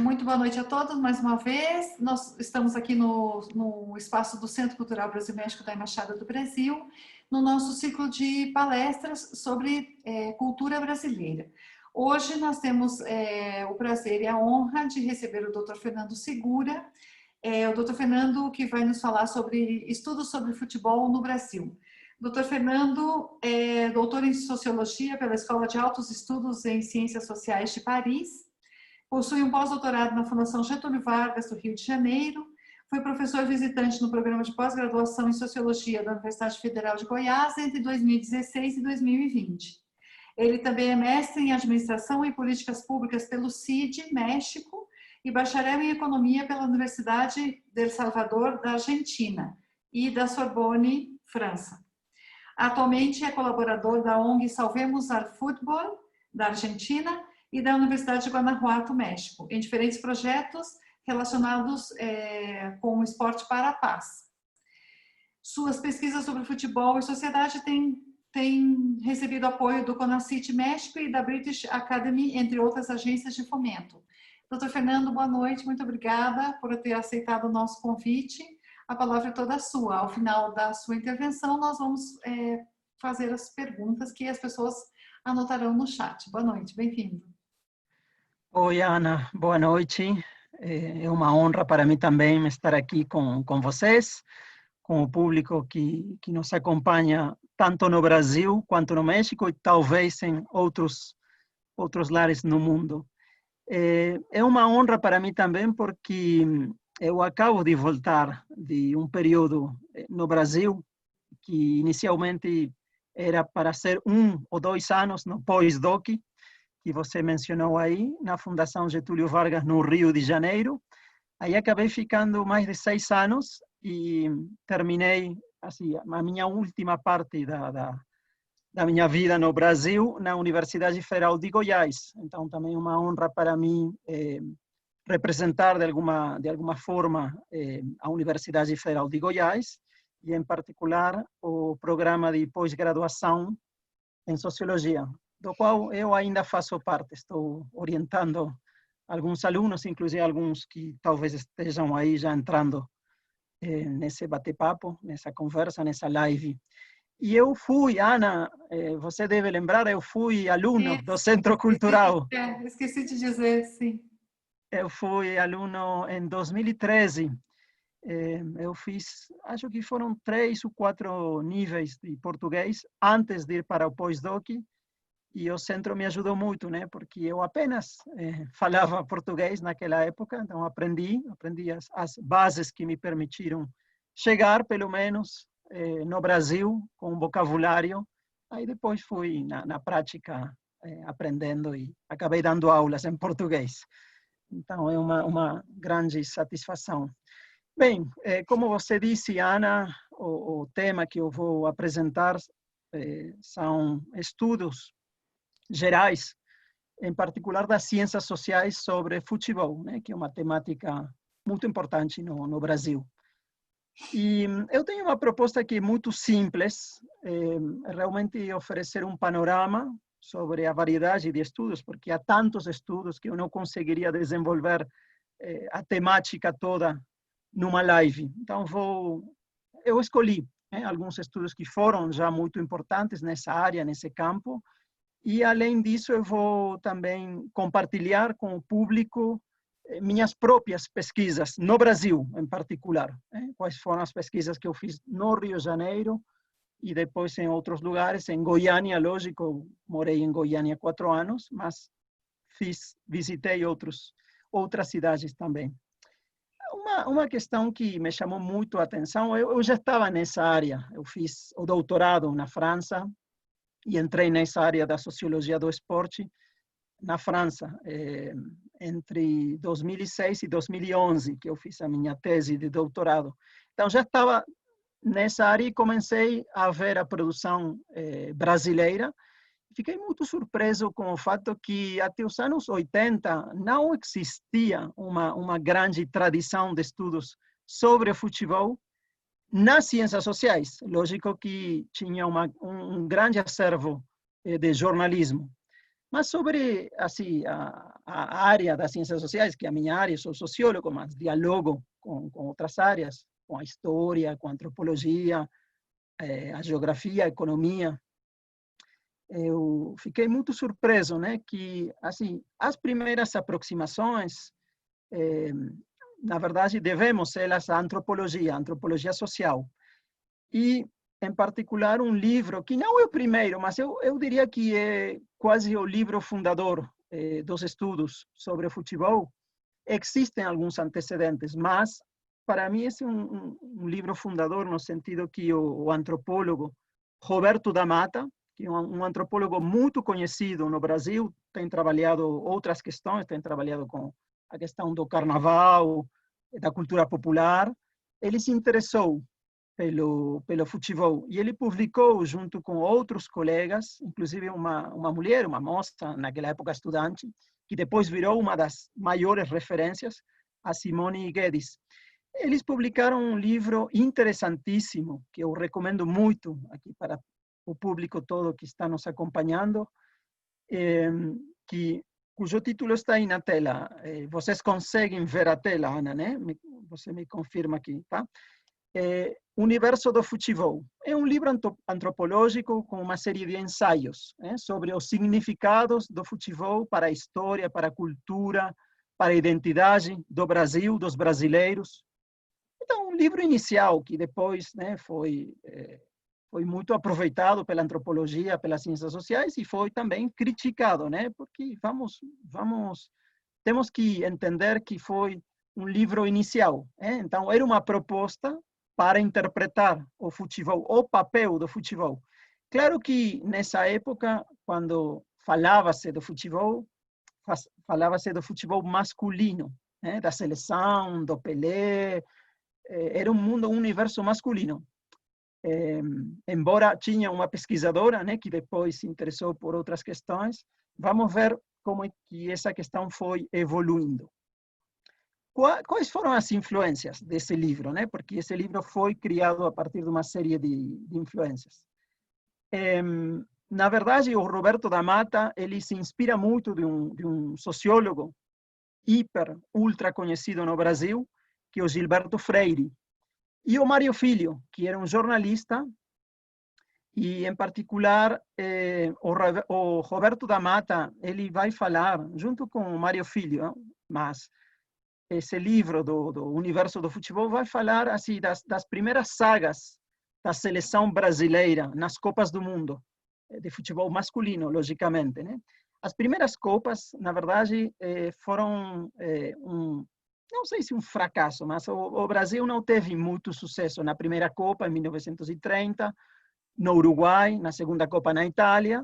Muito boa noite a todos, mais uma vez. Nós estamos aqui no espaço do Centro Cultural Brasil-México da Embaixada do Brasil, no nosso ciclo de palestras sobre cultura brasileira. Hoje nós temos o prazer e a honra de receber o Dr. Fernando Segura, o Dr. Fernando que vai nos falar sobre estudos sobre futebol no Brasil. Dr. Fernando é doutor em Sociologia pela Escola de Altos Estudos em Ciências Sociais de Paris, possui um pós-doutorado na Fundação Getúlio Vargas, do Rio de Janeiro, foi professor visitante no programa de pós-graduação em Sociologia da Universidade Federal de Goiás entre 2016 e 2020. Ele também é mestre em Administração e Políticas Públicas pelo CID, México, e bacharel em Economia pela Universidade de El Salvador, da Argentina, e da Sorbonne, França. Atualmente é colaborador da ONG Salvemos al Fútbol, da Argentina, e da Universidade de Guanajuato, México, em diferentes projetos relacionados com o esporte para a paz. Suas pesquisas sobre futebol e sociedade têm recebido apoio do CONACYT México e da British Academy, entre outras agências de fomento. Dr. Fernando, boa noite, muito obrigada por ter aceitado o nosso convite. A palavra é toda sua. Ao final da sua intervenção, nós vamos fazer as perguntas que as pessoas anotarão no chat. Boa noite, bem-vindo. Oi, Ana, boa noite. É uma honra para mim também estar aqui com vocês, com o público que nos acompanha tanto no Brasil quanto no México e talvez em outros lares no mundo. É uma honra para mim também porque eu acabo de voltar de um período no Brasil que inicialmente era para ser 1 ou 2 anos no pós-doc, que você mencionou aí, na Fundação Getúlio Vargas, no Rio de Janeiro. Aí acabei ficando mais de 6 anos e terminei assim, a minha última parte da minha vida no Brasil, na Universidade Federal de Goiás. Então, também uma honra para mim representar de alguma forma a Universidade Federal de Goiás e, em particular, o programa de pós-graduação em Sociologia, do qual eu ainda faço parte. Estou orientando alguns alunos, inclusive alguns que talvez estejam aí já entrando nesse bate-papo, nessa conversa, nessa live. E eu fui, Ana, você deve lembrar, eu fui aluno do Centro Cultural. Esqueci de dizer, sim. Eu fui aluno em 2013. Eu fiz, acho que foram 3 ou 4 níveis de português antes de ir para o pós-doc. E o centro me ajudou muito, né? Porque eu apenas falava português naquela época, então aprendi as bases que me permitiram chegar, pelo menos, no Brasil, com um vocabulário. Aí depois fui, na prática, aprendendo e acabei dando aulas em português. Então é uma grande satisfação. Bem, como você disse, Ana, o tema que eu vou apresentar são estudos gerais, em particular das ciências sociais sobre futebol, né, que é uma temática muito importante no Brasil. E eu tenho uma proposta que é muito simples, realmente oferecer um panorama sobre a variedade de estudos, porque há tantos estudos que eu não conseguiria desenvolver a temática toda numa live. Então, eu escolhi alguns estudos que foram já muito importantes nessa área, nesse campo. E, além disso, eu vou também compartilhar com o público minhas próprias pesquisas, no Brasil, em particular. Quais foram as pesquisas que eu fiz no Rio de Janeiro e depois em outros lugares. Em Goiânia, lógico, eu morei em Goiânia 4 anos, mas visitei outras cidades também. Uma questão que me chamou muito a atenção, eu já estava nessa área. Eu fiz o doutorado na França, e entrei nessa área da sociologia do esporte na França, entre 2006 e 2011, que eu fiz a minha tese de doutorado. Então, já estava nessa área e comecei a ver a produção brasileira. Fiquei muito surpreso com o fato que, até os anos 80, não existia uma grande tradição de estudos sobre o futebol nas ciências sociais. Lógico que tinha um grande acervo de jornalismo, Mas sobre assim, a área das ciências sociais, que é a minha área, sou sociólogo, mas dialogo com outras áreas, com a história, com a antropologia, a geografia, a economia. Eu fiquei muito surpreso, né, que assim, as primeiras aproximações, eh, na verdade, devemos elas à antropologia social. E, em particular, um livro que não é o primeiro, mas eu diria que é quase o livro fundador dos estudos sobre o futebol. Existem alguns antecedentes, mas para mim esse é um livro fundador no sentido que o antropólogo Roberto da Mata, que é um antropólogo muito conhecido no Brasil, tem trabalhado outras questões, tem trabalhado com a questão do carnaval, da cultura popular. Ele se interessou pelo futebol e ele publicou junto com outros colegas, inclusive uma mulher, uma moça, naquela época estudante, que depois virou uma das maiores referências, a Simone Guedes. Eles publicaram um livro interessantíssimo, que eu recomendo muito aqui para o público todo que está nos acompanhando, cujo título está aí na tela. Vocês conseguem ver a tela, Ana, né? Você me confirma aqui, tá? Universo do Futebol. É um livro antropológico com uma série de ensaios sobre os significados do futebol para a história, para a cultura, para a identidade do Brasil, dos brasileiros. Então, um livro inicial que depois foi muito aproveitado pela antropologia, pelas ciências sociais e foi também criticado, porque temos que entender que foi um livro inicial. Então, era uma proposta para interpretar o futebol, o papel do futebol. Claro que nessa época, quando falava-se do futebol masculino, da seleção, do Pelé, era um universo masculino. Embora tinha uma pesquisadora, que depois se interessou por outras questões, vamos ver como é que essa questão foi evoluindo. Quais foram as influências desse livro, Porque esse livro foi criado a partir de uma série de influências. Na verdade, o Roberto da Mata, ele se inspira muito de um sociólogo ultra conhecido no Brasil, que é o Gilberto Freire, e o Mário Filho, que era um jornalista, e em particular o Roberto da Mata, ele vai falar, junto com o Mário Filho, mas esse livro do Universo do Futebol vai falar assim das primeiras sagas da seleção brasileira nas Copas do Mundo, de futebol masculino, logicamente. As primeiras Copas, na verdade, foram não sei se um fracasso, mas o Brasil não teve muito sucesso na primeira Copa, em 1930, no Uruguai, na segunda Copa na Itália,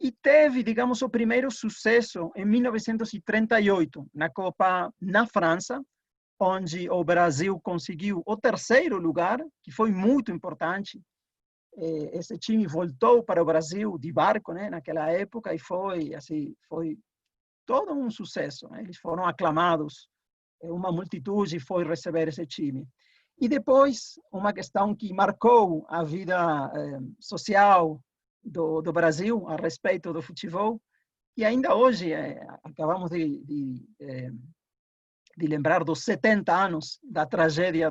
e teve, digamos, o primeiro sucesso em 1938, na Copa na França, onde o Brasil conseguiu o terceiro lugar, que foi muito importante. Esse time voltou para o Brasil de barco, naquela época, e foi todo um sucesso. Eles foram aclamados, uma multitude foi receber esse time. E depois, uma questão que marcou a vida social do Brasil a respeito do futebol, e ainda hoje acabamos de lembrar dos 70 anos da tragédia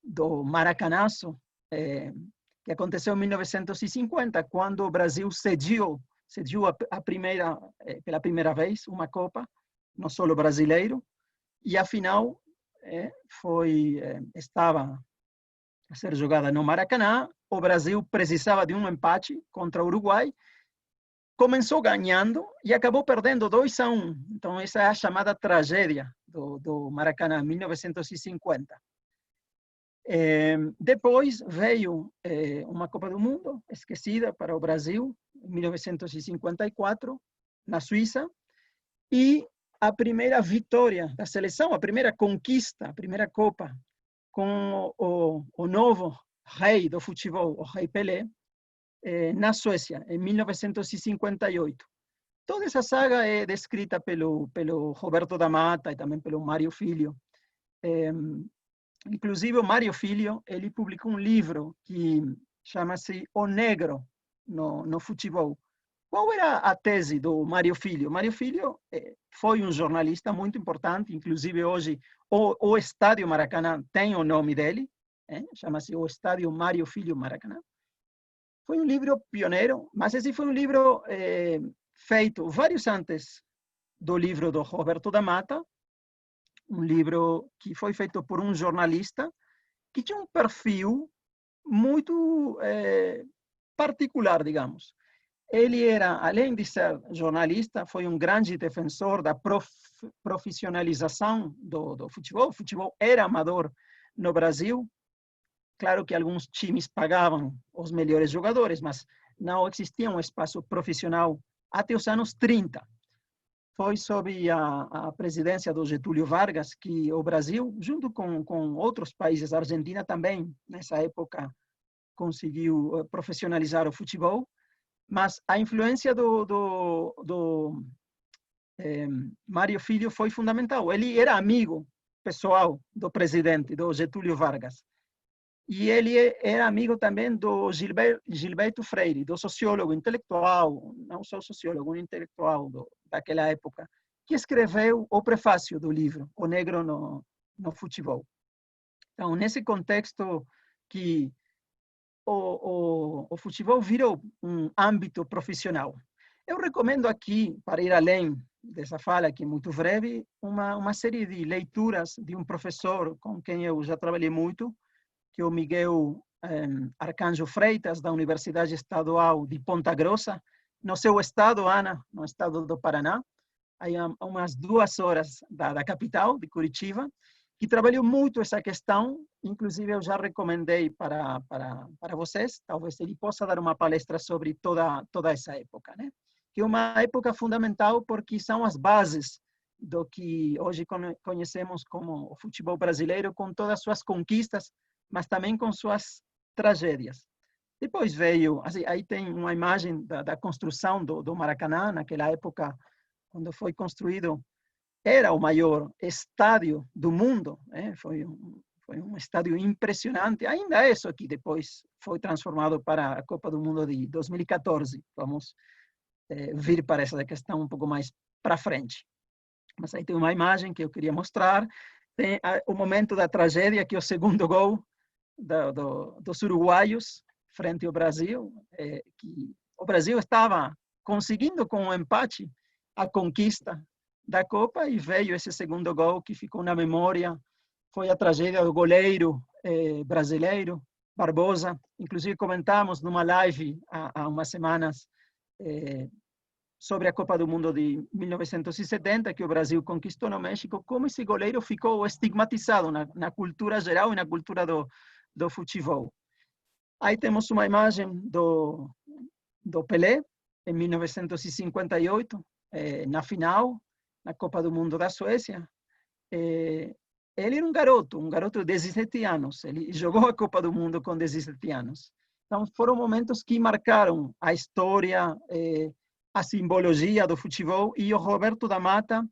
do Maracanazo, que aconteceu em 1950, quando o Brasil cediu pela primeira vez uma Copa, no solo brasileiro, e a final estava a ser jogada no Maracanã. O Brasil precisava de um empate contra o Uruguai, começou ganhando e acabou perdendo 2-1. Então, essa é a chamada tragédia do Maracanã, 1950. Depois veio uma Copa do Mundo, esquecida para o Brasil, em 1954, na Suíça, e a primeira vitória da seleção, a primeira conquista, a primeira Copa, com o novo rei do futebol, o rei Pelé, na Suécia, em 1958. Toda essa saga é descrita pelo Roberto da Mata e também pelo Mário Filho. Inclusive, o Mário Filho, ele publicou um livro que chama-se O Negro no Futebol. qual era a tese do Mário Filho? Mário Filho foi um jornalista muito importante, inclusive hoje o Estádio Maracanã tem o nome dele, chama-se o Estádio Mário Filho Maracanã. Foi um livro pioneiro, mas esse foi um livro feito vários antes do livro do Roberto da Mata, um livro que foi feito por um jornalista que tinha um perfil muito particular, digamos. Ele era, além de ser jornalista, foi um grande defensor da profissionalização do futebol. O futebol era amador no Brasil. Claro que alguns times pagavam os melhores jogadores, mas não existia um espaço profissional até os anos 30. Foi sob a presidência do Getúlio Vargas que o Brasil, junto com outros países, a Argentina também, nessa época, conseguiu profissionalizar o futebol. Mas a influência do Mário Filho foi fundamental. Ele era amigo pessoal do presidente, do Getúlio Vargas. E ele era amigo também do Gilberto Freire, do sociólogo intelectual, não só sociólogo, um intelectual daquela época, que escreveu o prefácio do livro, O Negro no Futebol. Então, nesse contexto que o futebol virou um âmbito profissional. Eu recomendo aqui, para ir além dessa fala, que é muito breve, uma série de leituras de um professor com quem eu já trabalhei muito, que é o Miguel Arcanjo Freitas, da Universidade Estadual de Ponta Grossa, no seu estado, Ana, no estado do Paraná, aí a umas 2 horas da capital, de Curitiba, que trabalhou muito essa questão, inclusive eu já recomendei para vocês, talvez ele possa dar uma palestra sobre toda essa época, né? Que é uma época fundamental porque são as bases do que hoje conhecemos como o futebol brasileiro, com todas as suas conquistas, mas também com suas tragédias. Depois veio, assim, aí tem uma imagem da construção do Maracanã, naquela época, quando foi construído, era o maior estádio do mundo, foi um estádio impressionante, ainda é isso aqui, depois foi transformado para a Copa do Mundo de 2014, vamos vir para essa questão um pouco mais para frente. Mas aí tem uma imagem que eu queria mostrar, tem o momento da tragédia, que é o segundo gol dos uruguaios frente ao Brasil, que o Brasil estava conseguindo com o empate a conquista da Copa e veio esse segundo gol que ficou na memória. Foi a tragédia do goleiro brasileiro, Barbosa. Inclusive comentamos numa live há umas semanas sobre a Copa do Mundo de 1970, que o Brasil conquistou no México, como esse goleiro ficou estigmatizado na cultura geral e na cultura do futebol. Aí temos uma imagem do Pelé, em 1958, na final, na Copa do Mundo da Suécia. Ele era um garoto de 17 anos. Ele jogou a Copa do Mundo com 17 anos. Então, foram momentos que marcaram a história, a simbologia do futebol, e o Roberto da Mata,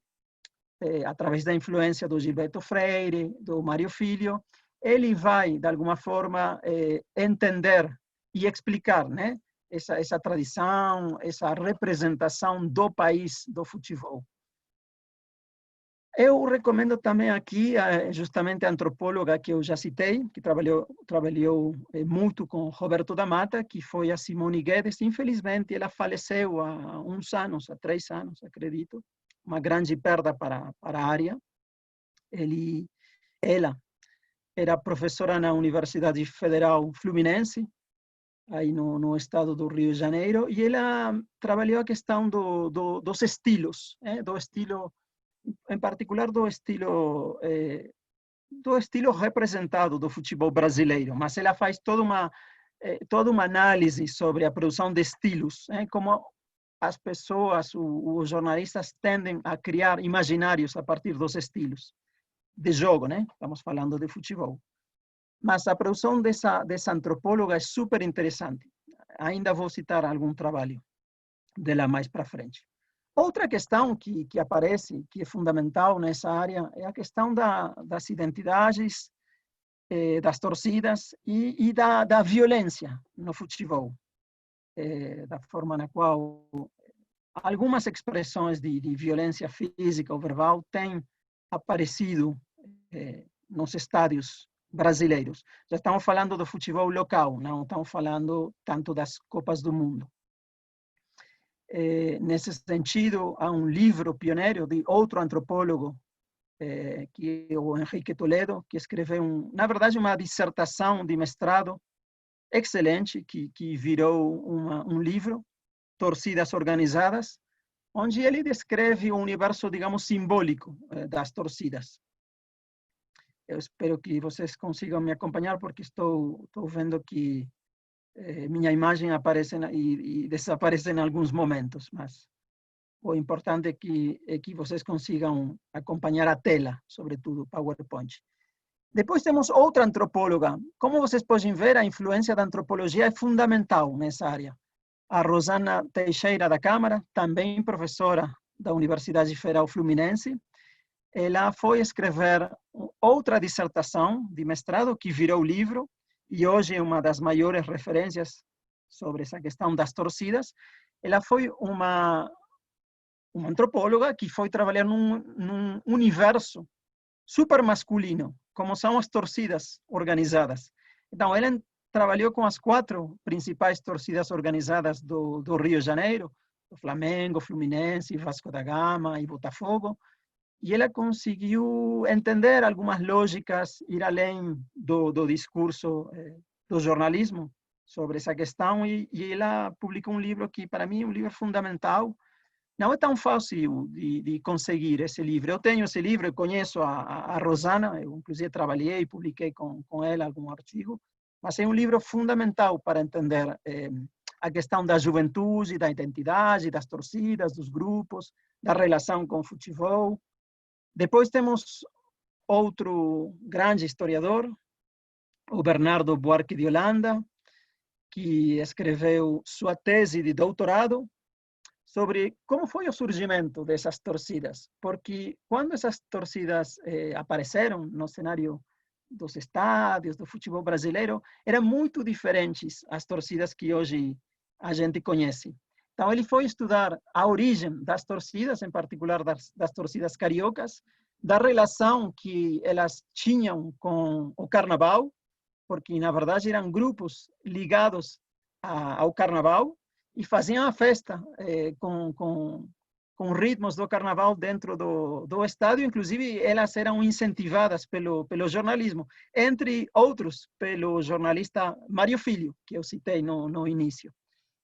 através da influência do Gilberto Freire, do Mário Filho, ele vai, de alguma forma, entender e explicar, né, essa tradição, essa representação do país do futebol. Eu recomendo também aqui, justamente a antropóloga que eu já citei, que trabalhou muito com Roberto da Mata, que foi a Simone Guedes. Infelizmente, ela faleceu há uns anos, há 3 anos, acredito. Uma grande perda para a área. Ela era professora na Universidade Federal Fluminense, aí no estado do Rio de Janeiro, e ela trabalhou a questão dos estilos, do estilo, em particular do estilo representado do futebol brasileiro, mas ela faz toda uma análise sobre a produção de estilos, como as pessoas, os jornalistas tendem a criar imaginários a partir dos estilos de jogo, né? Estamos falando de futebol. Mas a produção dessa antropóloga é super interessante. Ainda vou citar algum trabalho dela mais para frente. Outra questão que aparece, que é fundamental nessa área, é a questão das identidades, das torcidas e da violência no futebol. da forma na qual algumas expressões de violência física ou verbal têm aparecido nos estádios brasileiros. Já estamos falando do futebol local, não estamos falando tanto das Copas do Mundo. Nesse sentido, há um livro pioneiro de outro antropólogo, que é o Henrique Toledo, que escreveu, na verdade, uma dissertação de mestrado excelente, que virou um livro, Torcidas Organizadas, onde ele descreve o universo, digamos, simbólico das torcidas. Eu espero que vocês consigam me acompanhar, porque estou vendo que minha imagem aparece e desaparece em alguns momentos, mas o importante é que vocês consigam acompanhar a tela, sobretudo o PowerPoint. Depois temos outra antropóloga. Como vocês podem ver, a influência da antropologia é fundamental nessa área. A Rosana Teixeira da Câmara, também professora da Universidade Federal Fluminense, ela foi escrever outra dissertação de mestrado que virou livro e hoje é uma das maiores referências sobre essa questão das torcidas. Ela foi uma antropóloga que foi trabalhar num universo super masculino, como são as torcidas organizadas. Então, ela trabalhou com as 4 principais torcidas organizadas do Rio de Janeiro, o Flamengo, Fluminense, Vasco da Gama e Botafogo, e ela conseguiu entender algumas lógicas, ir além do discurso do jornalismo sobre essa questão, e ela publicou um livro que, para mim, é um livro fundamental. Não é tão fácil de conseguir esse livro. Eu tenho esse livro, eu conheço a Rosana, eu inclusive trabalhei e publiquei com ela algum artigo, mas é um livro fundamental para entender a questão da juventude, da identidade, das torcidas, dos grupos, da relação com o futebol. Depois temos outro grande historiador, o Bernardo Buarque de Holanda, que escreveu sua tese de doutorado sobre como foi o surgimento dessas torcidas. Porque quando essas torcidas apareceram no cenário dos estádios, do futebol brasileiro, eram muito diferentes as torcidas que hoje a gente conhece. Então, ele foi estudar a origem das torcidas, em particular das torcidas cariocas, da relação que elas tinham com o carnaval, porque, na verdade, eram grupos ligados ao carnaval e faziam a festa com ritmos do carnaval dentro do estádio. Inclusive, elas eram incentivadas pelo jornalismo, entre outros, pelo jornalista Mário Filho, que eu citei no início.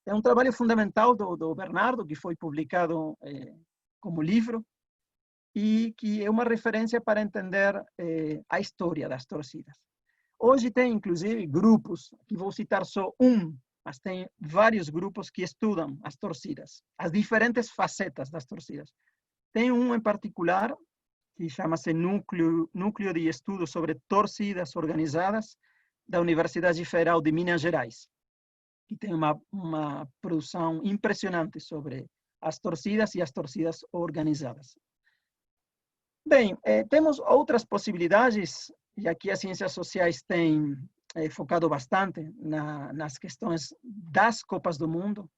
É um trabalho fundamental do Bernardo, que foi publicado como livro, e que é uma referência para entender a história das torcidas. Hoje tem, inclusive, grupos, que vou citar só um, mas tem vários grupos que estudam as torcidas, as diferentes facetas das torcidas. Tem um em particular, que chama-se Núcleo de Estudos sobre Torcidas Organizadas, da Universidade Federal de Minas Gerais, que tem uma produção impressionante sobre as torcidas e as torcidas organizadas. Bem, temos outras possibilidades, e aqui as ciências sociais têm focado bastante nas questões das Copas do Mundo,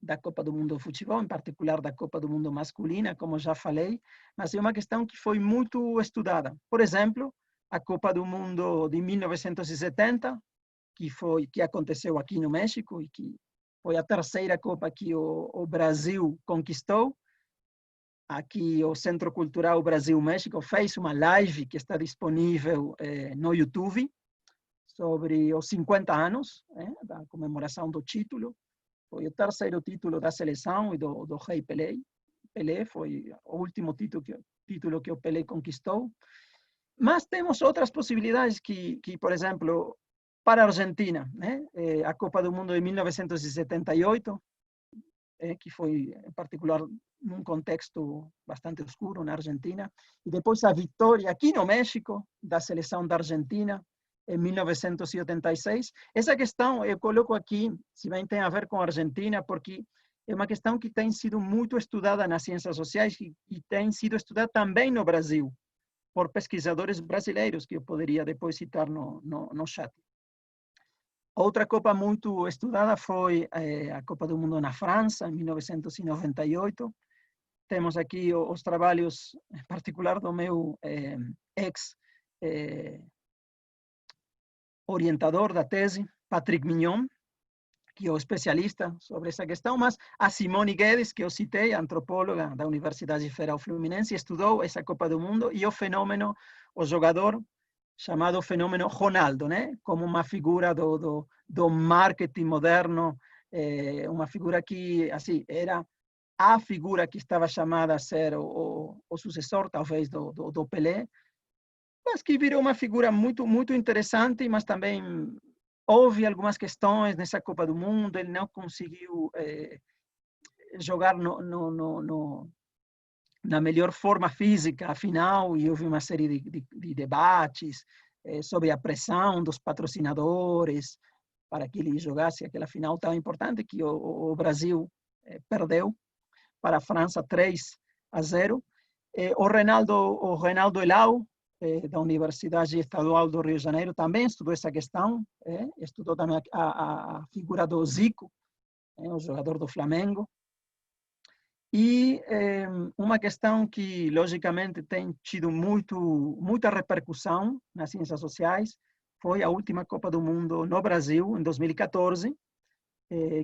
da Copa do Mundo de Futebol, em particular da Copa do Mundo masculina, como já falei, mas é uma questão que foi muito estudada. Por exemplo, a Copa do Mundo de 1970, que aconteceu aqui no México e que foi a terceira Copa que o Brasil conquistou. Aqui o Centro Cultural Brasil-México fez uma live que está disponível no YouTube sobre os 50 anos da comemoração do título. Foi o terceiro título da seleção e do Rei Pelé. Pelé foi o último título que o Pelé conquistou. Mas temos outras possibilidades que por exemplo, para a Argentina, a Copa do Mundo de 1978, que foi, em particular, num contexto bastante escuro na Argentina, e depois a vitória aqui no México da seleção da Argentina em 1986. Essa questão eu coloco aqui, se bem tem a ver com a Argentina, porque é uma questão que tem sido muito estudada nas ciências sociais e tem sido estudada também no Brasil, por pesquisadores brasileiros, que eu poderia depois citar no chat. Outra Copa muito estudada foi a Copa do Mundo na França, em 1998. Temos aqui os trabalhos, em particular, do meu ex-orientador da tese, Patrick Mignon, que é o especialista sobre essa questão, mas a Simone Guedes, que eu citei, antropóloga da Universidade Federal Fluminense, estudou essa Copa do Mundo e o fenômeno, o jogador chamado fenômeno Ronaldo, né? Como uma figura do marketing moderno, uma figura que, assim, era a figura que estava chamada a ser o sucessor, talvez, do Pelé, mas que virou uma figura muito interessante, mas também houve algumas questões nessa Copa do Mundo, ele não conseguiu jogar na melhor forma física, afinal, e houve uma série de debates sobre a pressão dos patrocinadores para que ele jogasse aquela final tão importante que o Brasil perdeu para a França 3-0. O Reinaldo Elau, da Universidade Estadual do Rio de Janeiro, também estudou essa questão, estudou também a figura do Zico, o jogador do Flamengo. E uma questão que, logicamente, tem tido muita repercussão nas ciências sociais foi a última Copa do Mundo no Brasil, em 2014,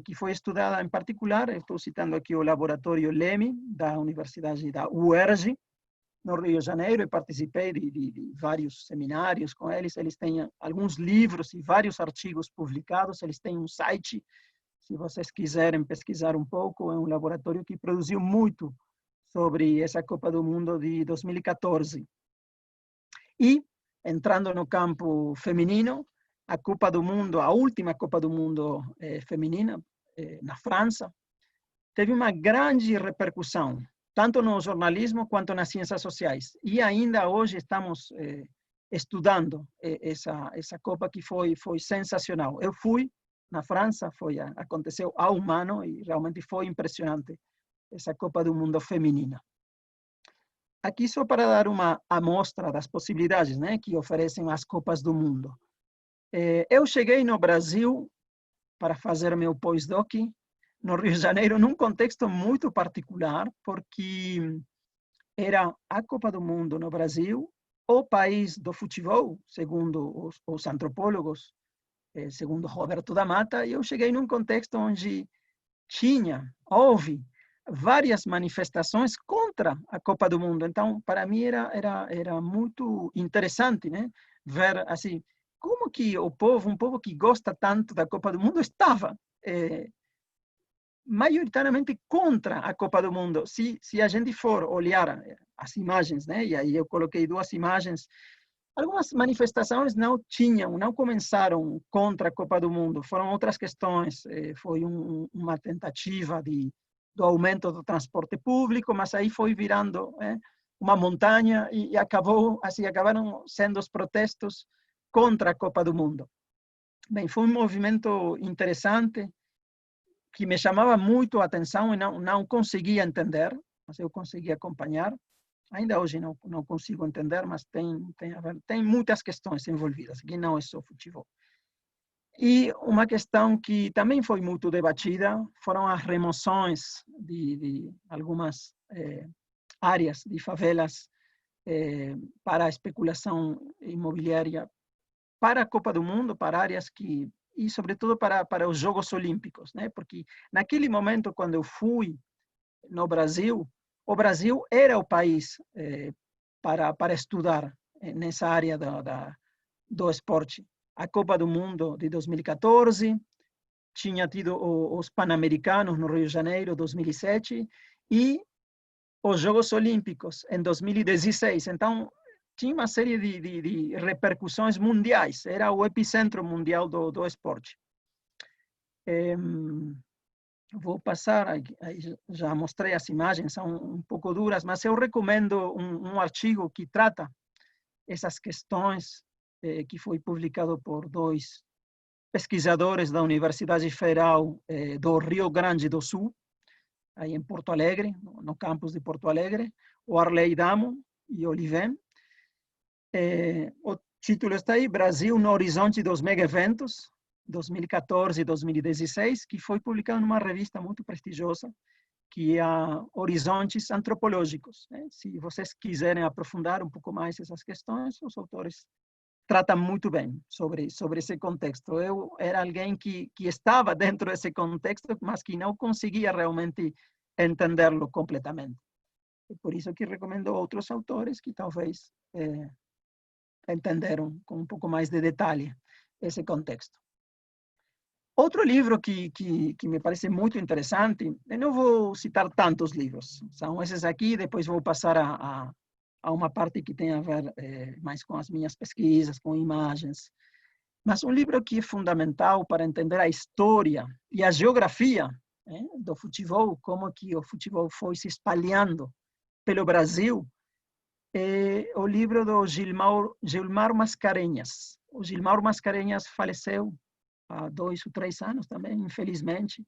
que foi estudada, em particular, estou citando aqui o Laboratório Leme, da Universidade da UERJ, no Rio de Janeiro, e participei de vários seminários com eles. Eles têm alguns livros e vários artigos publicados, eles têm um site. Se vocês quiserem pesquisar um pouco, é um laboratório que produziu muito sobre essa Copa do Mundo de 2014. E, entrando no campo feminino, a Copa do Mundo, a última Copa do Mundo feminina, na França, teve uma grande repercussão, tanto no jornalismo quanto nas ciências sociais. E ainda hoje estamos estudando essa Copa, que foi sensacional. Eu fui na França, aconteceu há um ano e realmente foi impressionante essa Copa do Mundo feminina. Aqui só para dar uma amostra das possibilidades, né, que oferecem as Copas do Mundo. Eu cheguei no Brasil para fazer meu pós-doc no Rio de Janeiro num contexto muito particular, porque era a Copa do Mundo no Brasil, o país do futebol, segundo os antropólogos, segundo Roberto da Mata, e eu cheguei num contexto onde houve várias manifestações contra a Copa do Mundo. Então, para mim era muito interessante, né, ver assim como que um povo que gosta tanto da Copa do Mundo estava maioritariamente contra a Copa do Mundo. Se a gente for olhar as imagens, né, e aí eu coloquei duas imagens. Algumas manifestações não começaram contra a Copa do Mundo, foram outras questões. Foi uma tentativa do aumento do transporte público, mas aí foi virando uma montanha e acabaram sendo os protestos contra a Copa do Mundo. Bem, foi um movimento interessante que me chamava muito a atenção e não conseguia entender, mas eu consegui acompanhar. Ainda hoje não consigo entender, mas tem muitas questões envolvidas, que não é só futebol. E uma questão que também foi muito debatida foram as remoções de algumas áreas de favelas para a especulação imobiliária, para a Copa do Mundo, para áreas e sobretudo para os Jogos Olímpicos, né? Porque naquele momento, quando eu fui no Brasil, o Brasil era o país para estudar nessa área do esporte. A Copa do Mundo de 2014, tinha tido os Pan-Americanos no Rio de Janeiro, 2007, e os Jogos Olímpicos em 2016. Então, tinha uma série de repercussões mundiais. Era o epicentro mundial do esporte. Vou passar, já mostrei as imagens, são um pouco duras, mas eu recomendo um artigo que trata essas questões, que foi publicado por dois pesquisadores da Universidade Federal do Rio Grande do Sul, aí em Porto Alegre, no campus de Porto Alegre, o Arley Damo e Oliven. O título está aí, Brasil no horizonte dos mega-eventos, 2014 e 2016, que foi publicado numa revista muito prestigiosa, que é a Horizontes Antropológicos. Né? Se vocês quiserem aprofundar um pouco mais essas questões, os autores tratam muito bem sobre esse contexto. Eu era alguém que estava dentro desse contexto, mas que não conseguia realmente entendê-lo completamente. É por isso que recomendo outros autores que talvez entenderam com um pouco mais de detalhe esse contexto. Outro livro que me parece muito interessante, eu não vou citar tantos livros, são esses aqui, depois vou passar a uma parte que tem a ver mais com as minhas pesquisas, com imagens. Mas um livro que é fundamental para entender a história e a geografia do futebol, como que o futebol foi se espalhando pelo Brasil, é o livro do Gilmar Mascarenhas. O Gilmar Mascarenhas faleceu há 2 ou 3 anos também, infelizmente.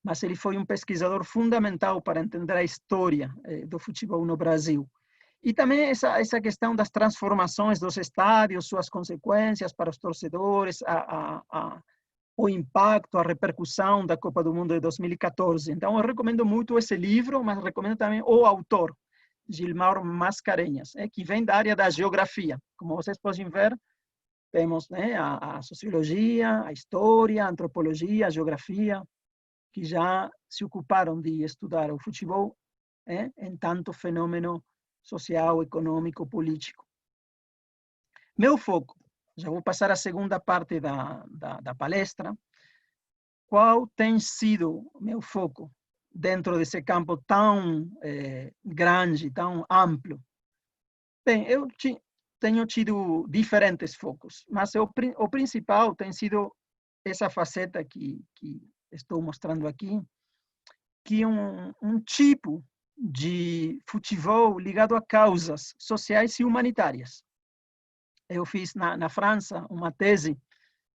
Mas ele foi um pesquisador fundamental para entender a história do futebol no Brasil. E também essa questão das transformações dos estádios, suas consequências para os torcedores, o impacto, a repercussão da Copa do Mundo de 2014. Então, eu recomendo muito esse livro, mas recomendo também o autor, Gilmar Mascarenhas, que vem da área da geografia. Como vocês podem ver, temos a sociologia, a história, a antropologia, a geografia, que já se ocuparam de estudar o futebol em tanto fenômeno social, econômico, político. Meu foco, já vou passar à segunda parte da palestra, qual tem sido meu foco dentro desse campo tão grande, tão amplo? Bem, eu tenho tido diferentes focos, mas o principal tem sido essa faceta que estou mostrando aqui, que é um tipo de futebol ligado a causas sociais e humanitárias. Eu fiz na França uma tese,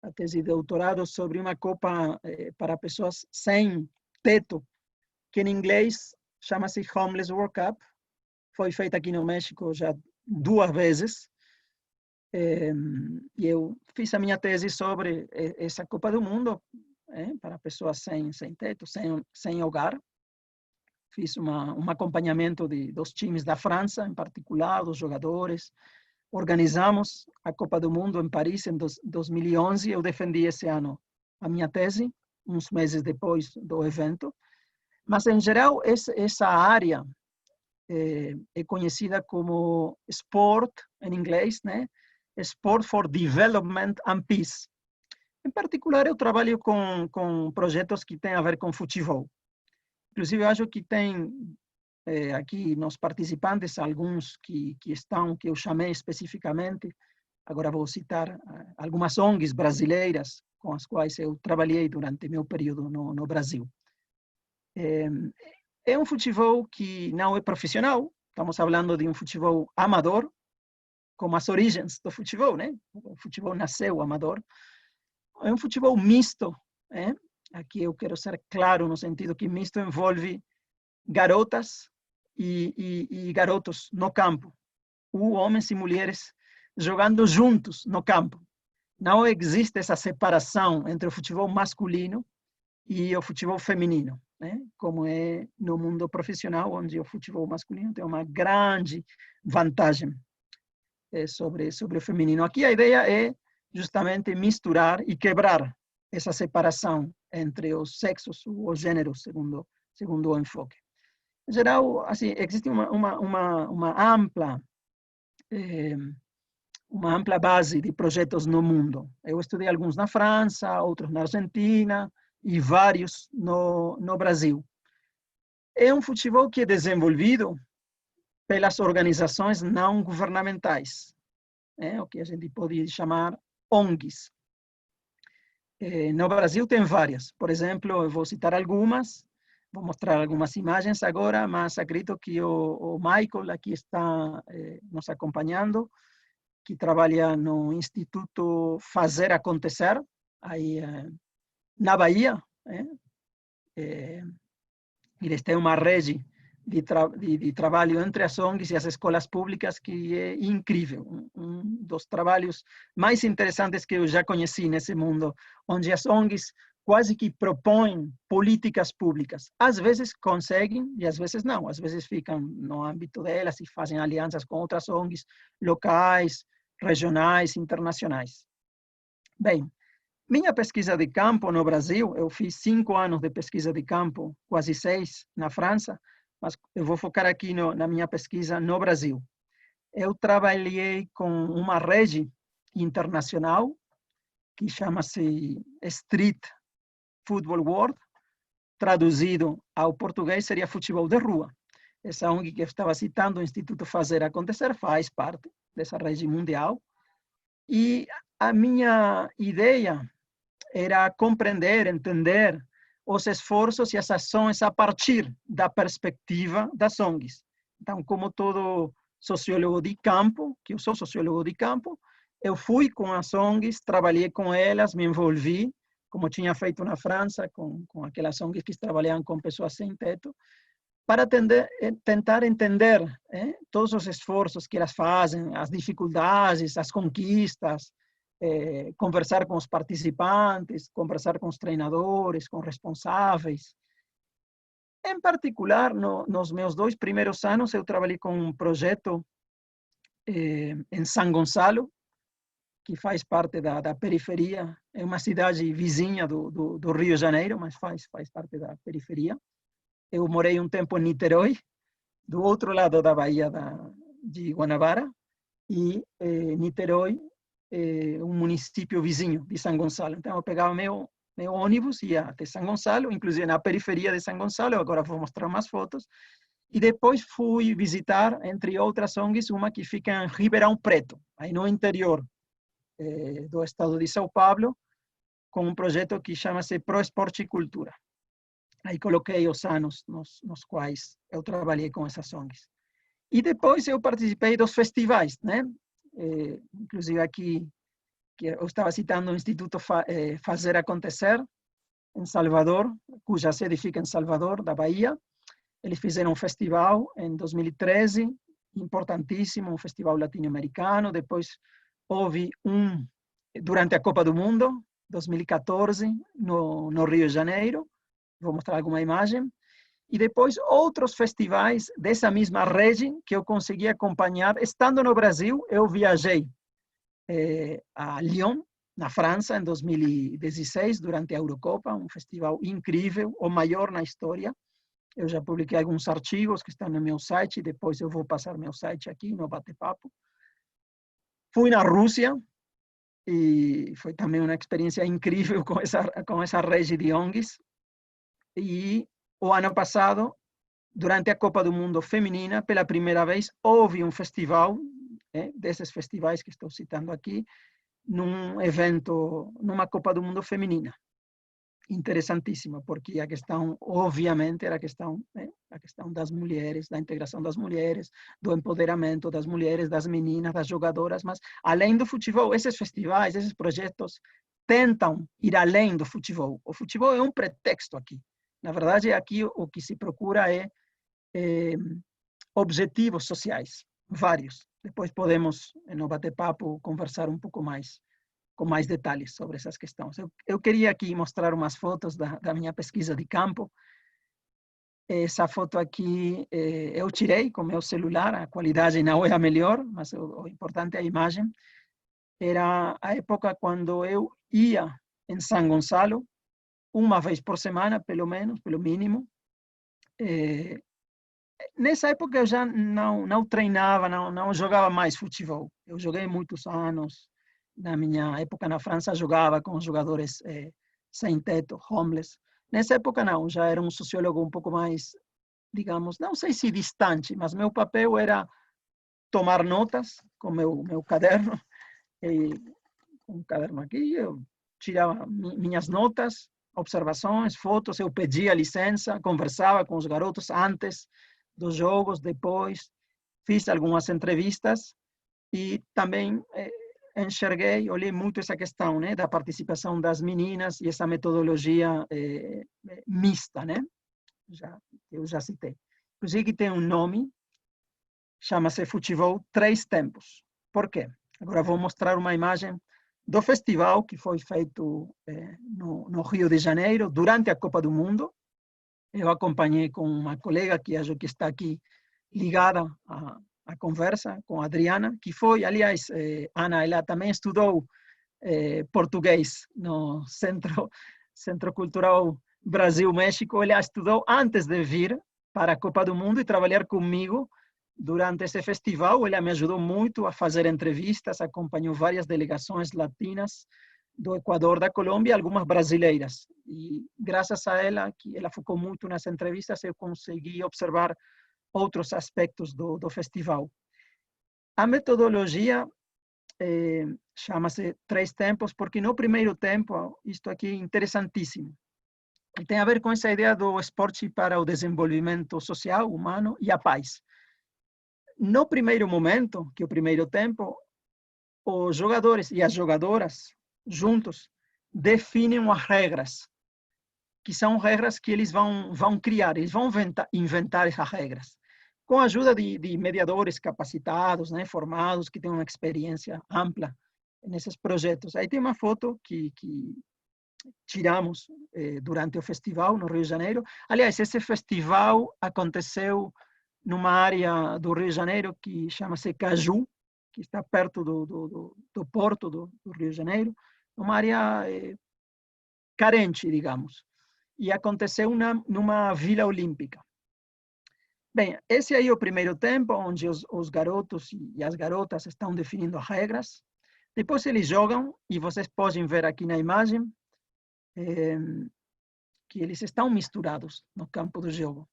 a tese de doutorado, sobre uma Copa para pessoas sem teto, que em inglês chama-se Homeless World Cup. Foi feita aqui no México já 2 vezes. E eu fiz a minha tese sobre essa Copa do Mundo para pessoas sem teto, sem hogar. Fiz um acompanhamento dos times da França, em particular, dos jogadores. Organizamos a Copa do Mundo em Paris em 2011. Eu defendi esse ano a minha tese, uns meses depois do evento. Mas, em geral, essa área é conhecida como Sport, em inglês, né? Sport for Development and Peace. Em particular, eu trabalho com projetos que têm a ver com futebol. Inclusive, eu acho que tem aqui nos participantes alguns que eu chamei especificamente. Agora vou citar algumas ONGs brasileiras com as quais eu trabalhei durante meu período no Brasil. É um futebol que não é profissional, estamos falando de um futebol amador, como as origens do futebol, né? O futebol nasceu amador. É um futebol misto, né? Aqui eu quero ser claro no sentido que misto envolve garotas e garotos no campo, homens e mulheres jogando juntos no campo. Não existe essa separação entre o futebol masculino e o futebol feminino, né? Como é no mundo profissional, onde o futebol masculino tem uma grande vantagem sobre o feminino. Aqui a ideia é justamente misturar e quebrar essa separação entre os sexos, os gêneros, segundo o enfoque. Em geral, assim, existe uma ampla base de projetos no mundo. Eu estudei alguns na França, outros na Argentina e vários no Brasil. É um futebol que é desenvolvido pelas organizações não governamentais, o que a gente pode chamar ONGs. No Brasil tem várias. Por exemplo, eu vou citar algumas, vou mostrar algumas imagens agora, mas acredito que o Michael aqui está nos acompanhando, que trabalha no Instituto Fazer Acontecer, aí na Bahia. Eles têm uma rede de trabalho entre as ONGs e as escolas públicas que é incrível. Dos trabalhos mais interessantes que eu já conheci nesse mundo, onde as ONGs quase que propõem políticas públicas. Às vezes conseguem e às vezes não. Às vezes ficam no âmbito delas e fazem alianças com outras ONGs locais, regionais, internacionais. Bem, minha pesquisa de campo no Brasil, eu fiz 5 anos de pesquisa de campo, quase 6 na França, mas eu vou focar aqui na minha pesquisa no Brasil. Eu trabalhei com uma rede internacional que chama-se Street Football World, traduzido ao português seria futebol de rua. Essa ONG que eu estava citando, o Instituto Fazer Acontecer, faz parte dessa rede mundial. E a minha ideia era compreender, entender os esforços e as ações a partir da perspectiva das ONGs. Então, como todo sociólogo de campo, que eu sou sociólogo de campo, eu fui com as ONGs, trabalhei com elas, me envolvi, como tinha feito na França, com aquelas ONGs que trabalhavam com pessoas sem teto, para tentar entender todos os esforços que elas fazem, as dificuldades, as conquistas, conversar com os participantes, conversar com os treinadores, com responsáveis. Em particular, nos meus 2 primeiros anos, eu trabalhei com um projeto em São Gonçalo, que faz parte da periferia, é uma cidade vizinha do Rio de Janeiro, mas faz parte da periferia. Eu morei um tempo em Niterói, do outro lado da Baía de Guanabara, e Niterói é um município vizinho de São Gonçalo. Então, eu pegava meu ônibus, ia até São Gonçalo, inclusive na periferia de São Gonçalo, agora vou mostrar umas fotos, e depois fui visitar, entre outras ONGs, uma que fica em Ribeirão Preto, aí no interior do estado de São Paulo, com um projeto que chama-se Pro Esporte e Cultura. Aí coloquei os anos nos quais eu trabalhei com essas ONGs. E depois eu participei dos festivais, né? Inclusive aqui, que eu estava citando o Instituto Fazer Acontecer, em Salvador, cuja sede fica em Salvador, da Bahia. Eles fizeram um festival em 2013, importantíssimo, um festival latino-americano. Depois houve durante a Copa do Mundo, 2014, no Rio de Janeiro. Vou mostrar alguma imagem. E depois outros festivais dessa mesma rede que eu consegui acompanhar. Estando no Brasil, eu viajei a Lyon, na França, em 2016, durante a Eurocopa, um festival incrível, o maior na história. Eu já publiquei alguns artigos que estão no meu site, depois eu vou passar meu site aqui no bate-papo. Fui na Rússia, e foi também uma experiência incrível com essa rede de ONGs. E o ano passado, durante a Copa do Mundo Feminina, pela primeira vez, houve um festival, desses festivais que estou citando aqui, num evento, numa Copa do Mundo Feminina. Interessantíssima, porque a questão, obviamente, era a questão das mulheres, da integração das mulheres, do empoderamento das mulheres, das meninas, das jogadoras, mas além do futebol, esses festivais, esses projetos tentam ir além do futebol. O futebol é um pretexto aqui. Na verdade, aqui o que se procura é objetivos sociais, vários. Depois podemos, no bate-papo, conversar um pouco mais, com mais detalhes sobre essas questões. Eu queria aqui mostrar umas fotos da minha pesquisa de campo. Essa foto aqui eu tirei com meu celular, a qualidade não é a melhor, mas o importante é a imagem. Era a época quando eu ia em São Gonçalo, uma vez por semana, pelo menos, pelo mínimo. Nessa época eu já não treinava, não jogava mais futebol. Eu joguei muitos anos. Na minha época na França, jogava com os jogadores sem teto, homeless. Nessa época não, já era um sociólogo um pouco mais, digamos, não sei se distante, mas meu papel era tomar notas com meu caderno. Um caderno aqui, eu tirava minhas notas, observações, fotos, eu pedia licença, conversava com os garotos antes dos jogos, depois, fiz algumas entrevistas e também enxerguei, olhei muito essa questão, né, da participação das meninas e essa metodologia mista, né, eu já citei. inclusive que tem um nome, chama-se Futebol Três Tempos. Por quê? Agora vou mostrar uma imagem do festival que foi feito no Rio de Janeiro, durante a Copa do Mundo. Eu acompanhei com uma colega que acho que está aqui ligada à conversa, com a Adriana, que foi, aliás, Ana, ela também estudou português no Centro Cultural Brasil-México. Ela estudou antes de vir para a Copa do Mundo e trabalhar comigo durante esse festival. Ela me ajudou muito a fazer entrevistas, acompanhou várias delegações latinas do Equador, da Colômbia, algumas brasileiras. E graças a ela, que ela focou muito nas entrevistas, eu consegui observar outros aspectos do festival. A metodologia chama-se Três Tempos, porque no primeiro tempo, isto aqui é interessantíssimo, tem a ver com essa ideia do esporte para o desenvolvimento social, humano e a paz. No primeiro momento, que é o primeiro tempo, os jogadores e as jogadoras, juntos, definem as regras, que são regras que eles vão criar, eles vão inventar essas regras, com a ajuda de mediadores capacitados, né, formados, que têm uma experiência ampla nesses projetos. Aí tem uma foto que tiramos durante o festival no Rio de Janeiro. Aliás, esse festival aconteceu numa área do Rio de Janeiro que chama-se Caju, que está perto do porto do Rio de Janeiro, uma área carente, digamos. E aconteceu numa Vila Olímpica. Bem, esse aí é o primeiro tempo, onde os garotos e as garotas estão definindo as regras. Depois eles jogam, e vocês podem ver aqui na imagem que eles estão misturados no campo do jogo.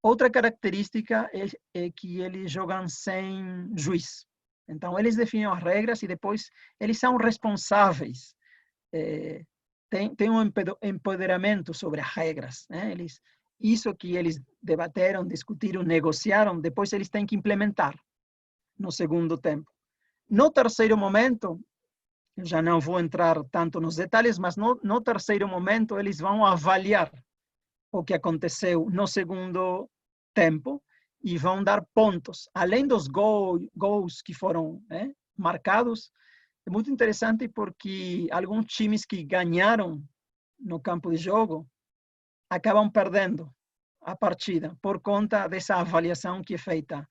Outra característica é que eles jogam sem juiz. Então, eles definem as regras e depois eles são responsáveis. Tem um empoderamento sobre as regras, né? Isso que eles debateram, discutiram, negociaram, depois eles têm que implementar no segundo tempo. No terceiro momento, eu já não vou entrar tanto nos detalhes, mas no terceiro momento eles vão avaliar o que aconteceu no segundo tempo e vão dar pontos. Além dos gols que foram marcados, é muito interessante porque alguns times que ganharam no campo de jogo acabam perdendo a partida por conta dessa avaliação que é feita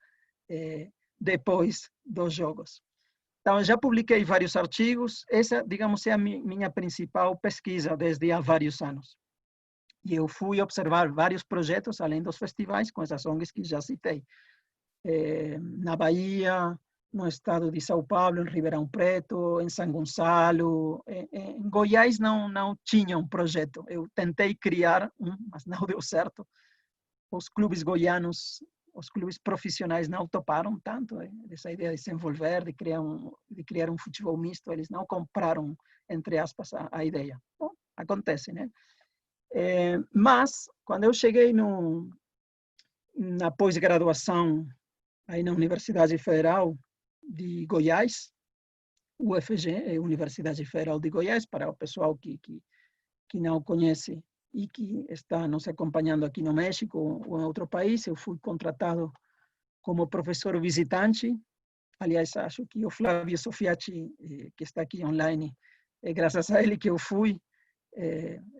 depois dos jogos. Então, já publiquei vários artigos. Essa, digamos, é a minha principal pesquisa desde há vários anos. E eu fui observar vários projetos, além dos festivais, com essas ONGs que já citei. Na Bahia, no estado de São Paulo, em Ribeirão Preto, em São Gonçalo. Em Goiás não tinha um projeto. Eu tentei criar mas não deu certo. Os clubes goianos, os clubes profissionais não toparam tanto essa ideia de se envolver, de criar um futebol misto. Eles não compraram, entre aspas, a ideia. Bom, acontece, né? Mas, quando eu cheguei na pós-graduação aí na Universidade Federal de Goiás, UFG, Universidade Federal de Goiás, para o pessoal que não conhece e que está nos acompanhando aqui no México ou em outro país, eu fui contratado como professor visitante. Aliás, acho que o Flávio Sofiati, que está aqui online, é graças a ele que eu fui.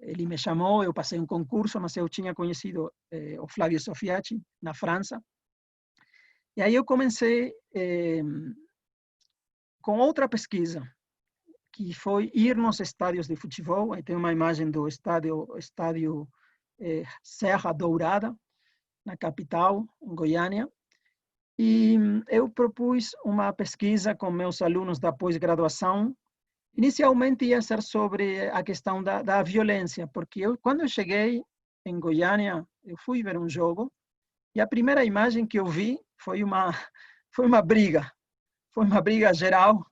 Ele me chamou, eu passei um concurso, mas eu tinha conhecido o Flávio Sofiati na França. E aí eu comecei com outra pesquisa, que foi ir nos estádios de futebol. Aí tem uma imagem do estádio Serra Dourada, na capital, em Goiânia. E eu propus uma pesquisa com meus alunos da pós-graduação. Inicialmente ia ser sobre a questão da violência, porque quando eu cheguei em Goiânia, eu fui ver um jogo, e a primeira imagem que eu vi foi uma briga. Foi uma briga geral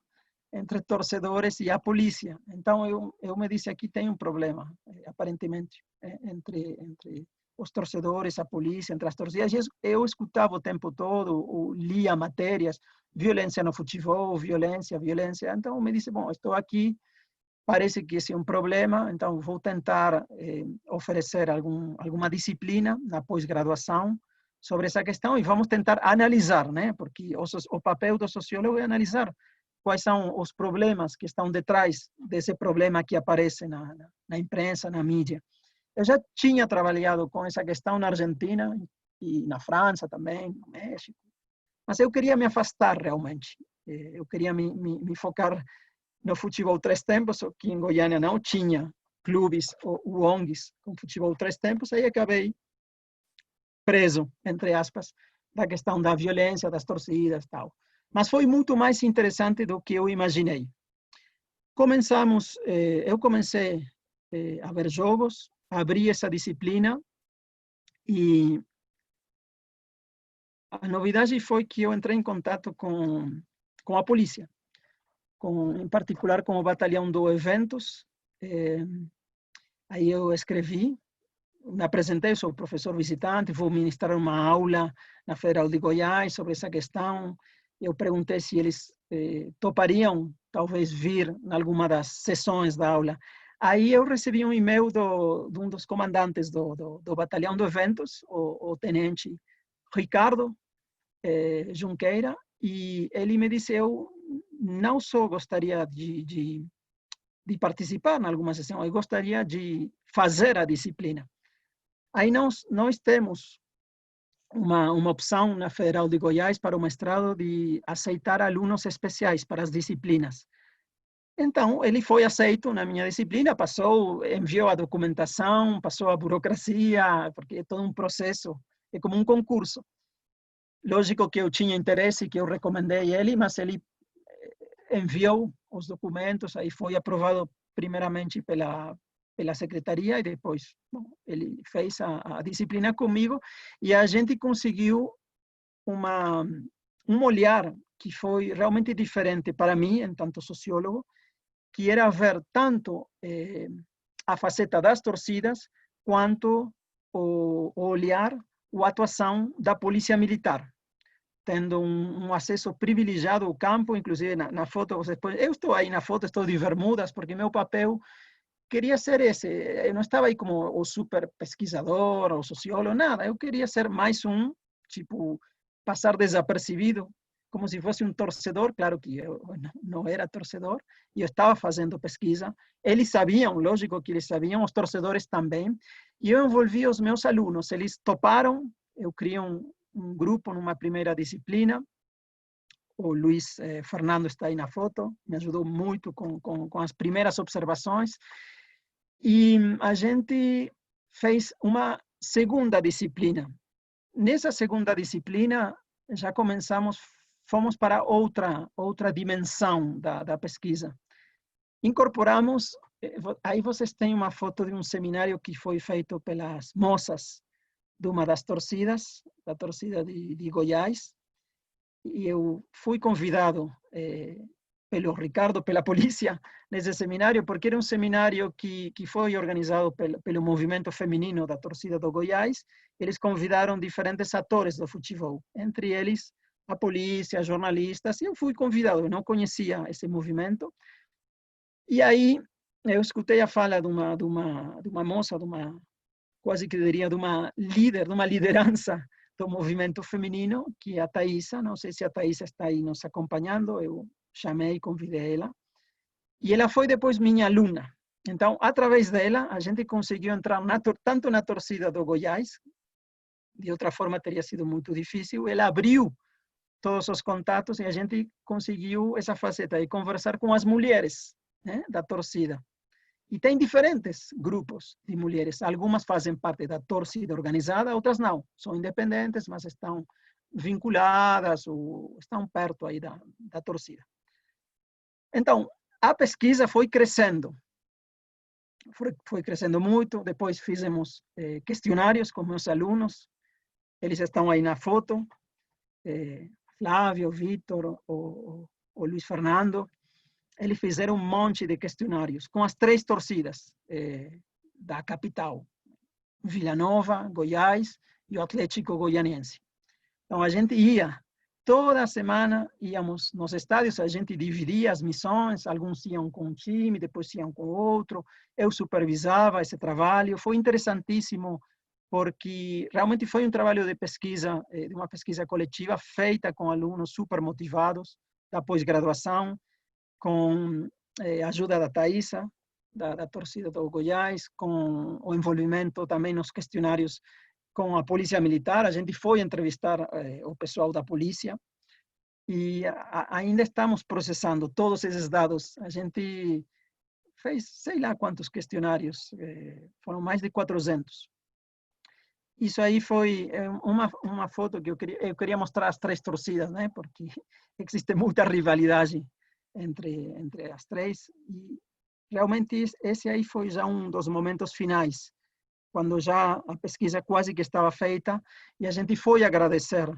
entre torcedores e a polícia. Então, eu me disse, aqui tem um problema, aparentemente, entre os torcedores, a polícia, entre as torcidas. Eu escutava o tempo todo, lia matérias, violência no futebol, violência. Então, me disse, bom, estou aqui, parece que esse é um problema, então vou tentar oferecer alguma disciplina na pós-graduação sobre essa questão e vamos tentar analisar, né? Porque o papel do sociólogo é analisar quais são os problemas que estão detrás desse problema que aparece na imprensa, na mídia. Eu já tinha trabalhado com essa questão na Argentina e na França também, no México, mas eu queria me afastar realmente. Eu queria me focar no futebol 3 tempos, que em Goiânia não tinha clubes ou ONGs com futebol 3 tempos, aí acabei preso, entre aspas, da questão da violência, das torcidas e tal. Mas foi muito mais interessante do que eu imaginei. Eu comecei a ver jogos, abri essa disciplina e a novidade foi que eu entrei em contato com a polícia, em particular com o batalhão do Eventos. Aí eu escrevi, me apresentei, sou professor visitante, vou ministrar uma aula na Federal de Goiás sobre essa questão. Eu perguntei se eles topariam, talvez, vir em alguma das sessões da aula. Aí eu recebi um e-mail de um dos comandantes do batalhão do Eventos, o tenente Ricardo Junqueira, e ele me disse, eu não só gostaria de participar em alguma sessão, eu gostaria de fazer a disciplina. Aí nós temos uma opção na Federal de Goiás para o mestrado de aceitar alunos especiais para as disciplinas. Então, ele foi aceito na minha disciplina, enviou a documentação, passou a burocracia, porque é todo um processo, é como um concurso. Lógico que eu tinha interesse, que eu recomendei ele, mas ele enviou os documentos, aí foi aprovado primeiramente pela secretaria e depois ele fez a disciplina comigo e a gente conseguiu um olhar que foi realmente diferente para mim, enquanto sociólogo, que era ver tanto a faceta das torcidas quanto o olhar, a atuação da polícia militar, tendo um acesso privilegiado ao campo, inclusive na foto, eu estou aí na foto, estou de bermudas, porque meu papel queria ser esse, eu não estava aí como o super pesquisador, ou sociólogo, nada, eu queria ser mais tipo, passar desapercebido, como se fosse um torcedor, claro que eu não era torcedor, e eu estava fazendo pesquisa, eles sabiam, lógico que eles sabiam, os torcedores também, e eu envolvi os meus alunos, eles toparam, eu criei um grupo numa primeira disciplina, o Luiz Fernando está aí na foto, me ajudou muito com as primeiras observações, e a gente fez uma segunda disciplina. Nessa segunda disciplina, já fomos para outra dimensão da pesquisa. Incorporamos, aí vocês têm uma foto de um seminário que foi feito pelas moças de uma das torcidas, da torcida de Goiás, e eu fui convidado pelo Ricardo, pela polícia, nesse seminário, porque era um seminário que foi organizado pelo movimento feminino da torcida do Goiás. Eles convidaram diferentes atores do futebol, entre eles a polícia, jornalistas, e eu fui convidado, eu não conhecia esse movimento. E aí eu escutei a fala de uma moça, quase que diria, de uma liderança do movimento feminino, que é a Thaisa. Não sei se a Thaisa está aí nos acompanhando, eu chamei, convidei ela, e ela foi depois minha aluna. Então, através dela, a gente conseguiu entrar tanto na torcida do Goiás, de outra forma teria sido muito difícil, ela abriu todos os contatos e a gente conseguiu essa faceta de conversar com as mulheres, né, da torcida. E tem diferentes grupos de mulheres. Algumas fazem parte da torcida organizada, outras não. São independentes, mas estão vinculadas ou estão perto aí da torcida. Então, a pesquisa foi crescendo. Foi crescendo muito. Depois fizemos questionários com meus alunos. Eles estão aí na foto. Flávio, Vitor, o Luiz Fernando. Eles fizeram um monte de questionários com as 3 torcidas da capital. Vila Nova, Goiás e o Atlético Goianiense. Então, a gente ia, toda semana íamos nos estádios, a gente dividia as missões, alguns iam com um time, depois iam com outro, eu supervisava esse trabalho, foi interessantíssimo porque realmente foi um trabalho de pesquisa, de uma pesquisa coletiva, feita com alunos super motivados, da pós-graduação, com a ajuda da Thaisa, da torcida do Goiás, com o envolvimento também nos questionários com a polícia militar. A gente foi entrevistar o pessoal da polícia, e ainda estamos processando todos esses dados. A gente fez, sei lá quantos questionários, foram mais de 400. Isso aí foi uma foto que eu queria mostrar as três torcidas, né? Porque existe muita rivalidade entre as três, e realmente esse aí foi já um dos momentos finais, quando já a pesquisa quase que estava feita, e a gente foi agradecer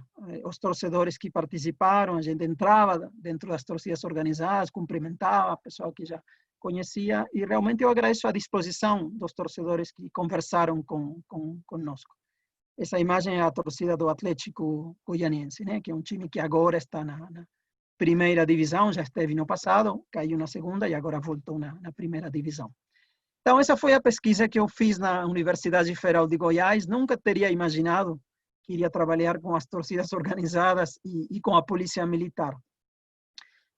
os torcedores que participaram. A gente entrava dentro das torcidas organizadas, cumprimentava o pessoal que já conhecia, e realmente eu agradeço a disposição dos torcedores que conversaram conosco. Essa imagem é a torcida do Atlético Goianiense, né? Que é um time que agora está na primeira divisão, já esteve no passado, caiu na segunda e agora voltou na primeira divisão. Então, essa foi a pesquisa que eu fiz na Universidade Federal de Goiás. Nunca teria imaginado que iria trabalhar com as torcidas organizadas e com a polícia militar.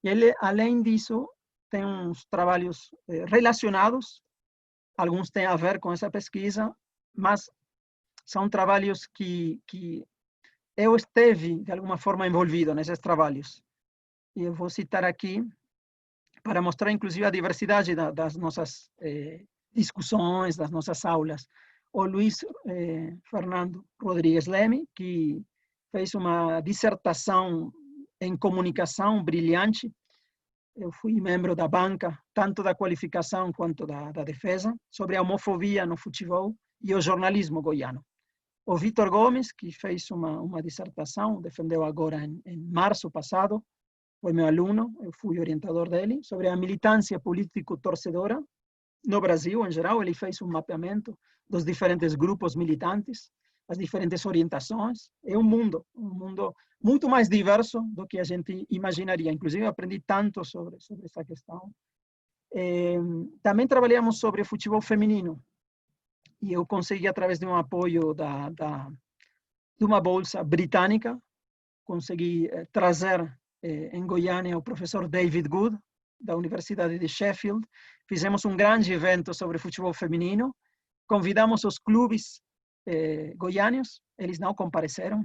E ele, além disso, tem uns trabalhos relacionados, alguns têm a ver com essa pesquisa, mas são trabalhos que eu esteve, de alguma forma, envolvido nesses trabalhos. E eu vou citar aqui, para mostrar, inclusive, a diversidade das nossas discussões, das nossas aulas. O Luiz Fernando Rodrigues Leme, que fez uma dissertação em comunicação brilhante. Eu fui membro da banca, tanto da qualificação quanto da defesa, sobre a homofobia no futebol e o jornalismo goiano. O Vitor Gomes, que fez uma dissertação, defendeu agora em março passado, foi meu aluno, eu fui orientador dele, sobre a militância político-torcedora no Brasil, em geral. Ele fez um mapeamento dos diferentes grupos militantes, as diferentes orientações. É um mundo muito mais diverso do que a gente imaginaria. Inclusive, eu aprendi tanto sobre essa questão. Também trabalhamos sobre o futebol feminino, e eu consegui, através de um apoio de uma bolsa britânica, consegui trazer em Goiânia o professor David Good, da Universidade de Sheffield. Fizemos um grande evento sobre futebol feminino, convidamos os clubes goianos, eles não compareceram,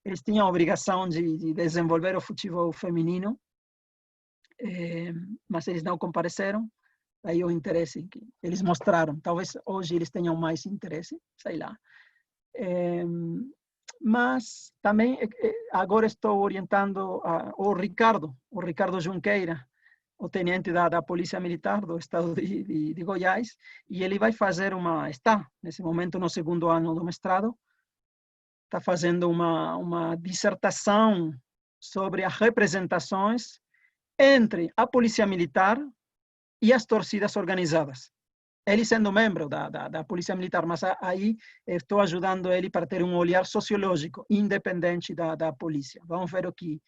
eles tinham a obrigação de desenvolver o futebol feminino, mas eles não compareceram. Aí o interesse que eles mostraram, talvez hoje eles tenham mais interesse, sei lá. Mas também agora estou orientando o Ricardo Junqueira, o tenente da Polícia Militar do estado de Goiás, e ele vai fazer está nesse momento no segundo ano do mestrado, está fazendo uma dissertação sobre as representações entre a Polícia Militar e as torcidas organizadas. Ele sendo membro da Polícia Militar, mas aí estou ajudando ele para ter um olhar sociológico independente da polícia. Vamos ver o que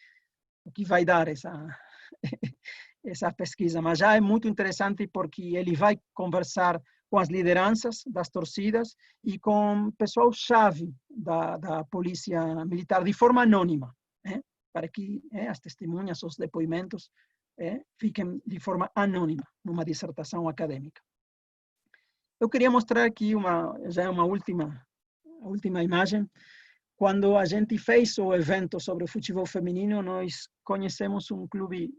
vai dar essa pesquisa. Mas já é muito interessante, porque ele vai conversar com as lideranças das torcidas e com o pessoal-chave da Polícia Militar de forma anônima, para que as testemunhas, os depoimentos fiquem de forma anônima numa dissertação acadêmica. Eu queria mostrar aqui já uma última imagem. Quando a gente fez o evento sobre o futebol feminino, nós conhecemos um clube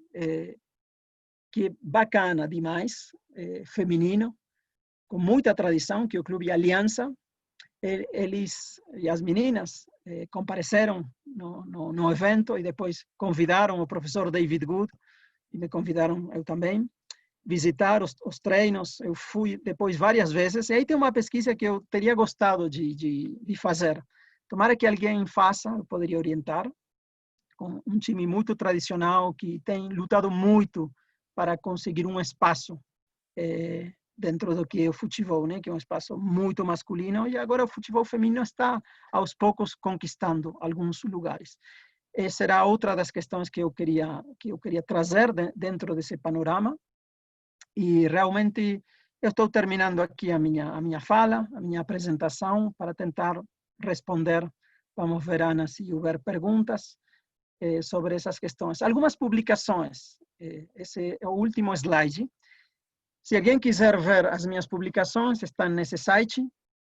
que é bacana demais, feminino, com muita tradição, que é o Clube Aliança. Eles e as meninas compareceram no evento, e depois convidaram o professor David Good, e me convidaram eu também, visitar os treinos. Eu fui depois várias vezes, e aí tem uma pesquisa que eu teria gostado de fazer. Tomara que alguém faça, eu poderia orientar, com um time muito tradicional, que tem lutado muito para conseguir um espaço dentro do que é o futebol, né? Que é um espaço muito masculino, e agora o futebol feminino está, aos poucos, conquistando alguns lugares. Essa era outra das questões que eu queria trazer dentro desse panorama. E realmente Eu estou terminando aqui a minha fala, a minha apresentação, para tentar responder. Vamos ver, Ana, se houver perguntas sobre essas questões. Algumas publicações. Esse é o último slide. Se alguém quiser ver as minhas publicações, estão nesse site.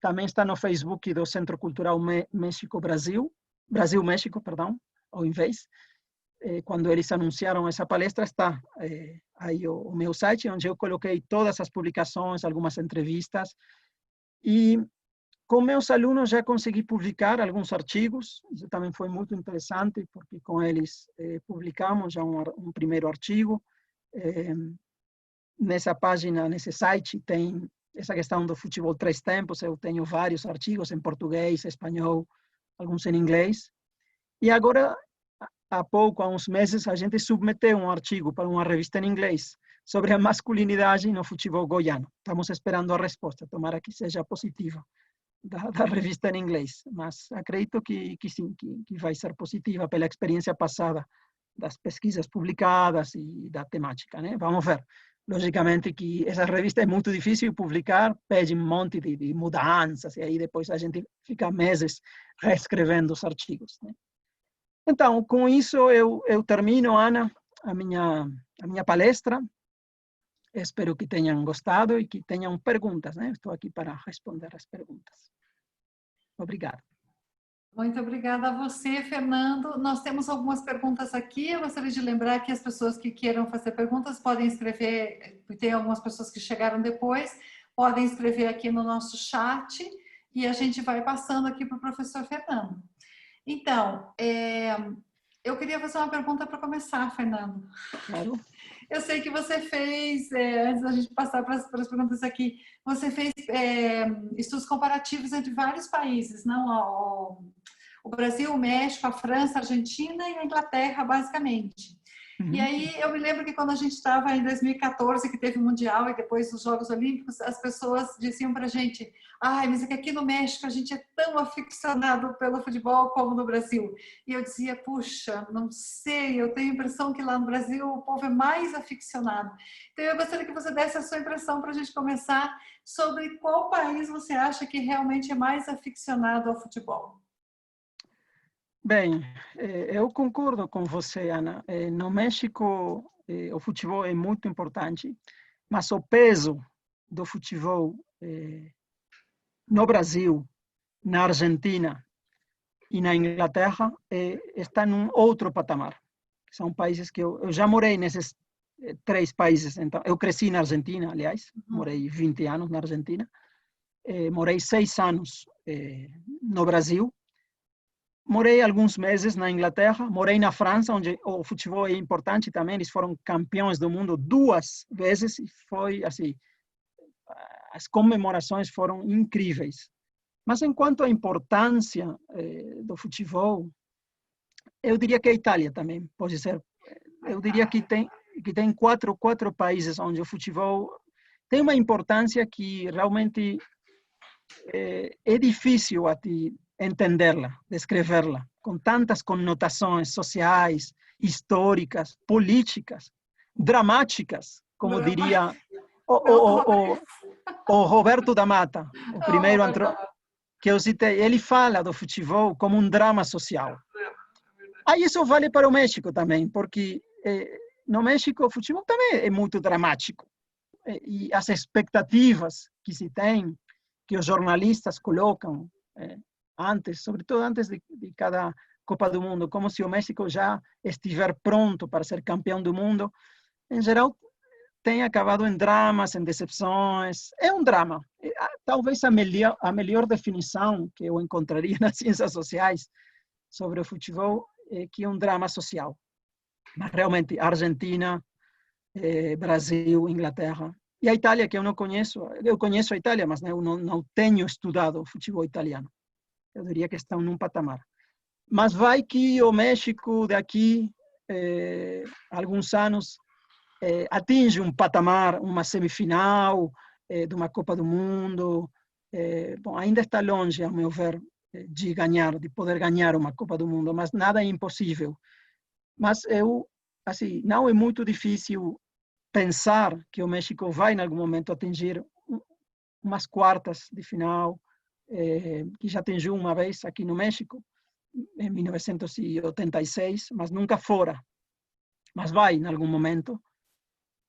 Também está no Facebook do Centro Cultural México-Brasil. Brasil-México, perdão, ao invés. Quando eles anunciaram essa palestra, está aí o meu site, onde eu coloquei todas as publicações, algumas entrevistas. E com meus alunos já consegui publicar alguns artigos. Isso também foi muito interessante, porque com eles publicamos já um primeiro artigo. Nessa página, nesse site, tem essa questão do futebol 3 tempos. Eu tenho vários artigos em português, espanhol, alguns em inglês. E agora, há pouco, há uns meses, a gente submeteu um artigo para uma revista em inglês sobre a masculinidade no futebol goiano. Estamos esperando a resposta, tomara que seja positiva, da revista em inglês. Mas acredito que sim, que vai ser positiva pela experiência passada das pesquisas publicadas e da temática, né? Vamos ver. Logicamente que essa revista é muito difícil publicar, pede um monte de mudanças, e aí depois a gente fica meses reescrevendo os artigos, né? Então, com isso, eu termino, Ana, a minha palestra. Espero que tenham gostado e que tenham perguntas, né? Estou aqui para responder as perguntas. Obrigado. Muito obrigada a você, Fernando. Nós temos algumas perguntas aqui. Eu gostaria de lembrar que as pessoas que queiram fazer perguntas podem escrever, tem algumas pessoas que chegaram depois, podem escrever aqui no nosso chat e a gente vai passando aqui para o professor Fernando. Então, eu queria fazer uma pergunta para começar, Fernando. Claro. Eu sei que você fez, antes da gente passar para as perguntas aqui, você fez estudos comparativos entre vários países, não? O Brasil, o México, a França, a Argentina e a Inglaterra, basicamente. Uhum. E aí eu me lembro que quando a gente estava em 2014, que teve o Mundial e depois os Jogos Olímpicos, as pessoas diziam para a gente: ai, mas é que aqui no México a gente é tão aficionado pelo futebol como no Brasil. E eu dizia: puxa, não sei, eu tenho a impressão que lá no Brasil o povo é mais aficionado. Então eu gostaria que você desse a sua impressão para a gente começar sobre qual país você acha que realmente é mais aficionado ao futebol. Bem, eu concordo com você, Ana. No México, o futebol é muito importante, mas o peso do futebol no Brasil, na Argentina e na Inglaterra está num outro patamar. São países que eu já morei nesses 3 países. Então, eu cresci na Argentina, aliás, morei 20 anos na Argentina. Morei 6 anos no Brasil. Morei alguns meses na Inglaterra, morei na França, onde o futebol é importante também. Eles foram campeões do mundo 2 vezes e foi assim, as comemorações foram incríveis. Mas enquanto à importância do futebol, eu diria que a Itália também pode ser. Eu diria que tem quatro países onde o futebol tem uma importância que realmente é difícil a ti entendê-la, descrevê-la, com tantas conotações sociais, históricas, políticas, dramáticas, como diria o Roberto da Mata, o primeiro que eu citei. Ele fala do futebol como um drama social. Aí isso vale para o México também, porque no México o futebol também é muito dramático. E as expectativas que se tem, que os jornalistas colocam antes, sobretudo antes de cada Copa do Mundo, como se o México já estiver pronto para ser campeão do mundo, em geral tem acabado em dramas, em decepções. É um drama. Talvez a melhor definição que eu encontraria nas ciências sociais sobre o futebol é que é um drama social. Mas realmente, Argentina, Brasil, Inglaterra e a Itália, que eu não conheço. Eu conheço a Itália, mas eu não tenho estudado o futebol italiano. Eu diria que estão num patamar. Mas vai que o México, daqui alguns anos, atinge um patamar, uma semifinal de uma Copa do Mundo. Bom, ainda está longe, a meu ver, de poder ganhar uma Copa do Mundo, mas nada é impossível. Mas assim, não é muito difícil pensar que o México vai, em algum momento, atingir umas quartas de final, que já atingiu uma vez aqui no México, em 1986, mas nunca fora. Mas vai, em algum momento.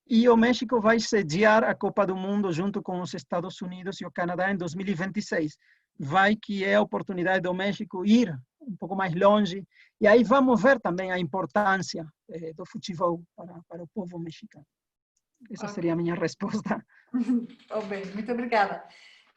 E o México vai sediar a Copa do Mundo junto com os Estados Unidos e o Canadá em 2026. Vai que é a oportunidade do México ir um pouco mais longe. E aí vamos ver também a importância do futebol para o povo mexicano. Essa seria a minha resposta. Oh, bem, muito obrigada.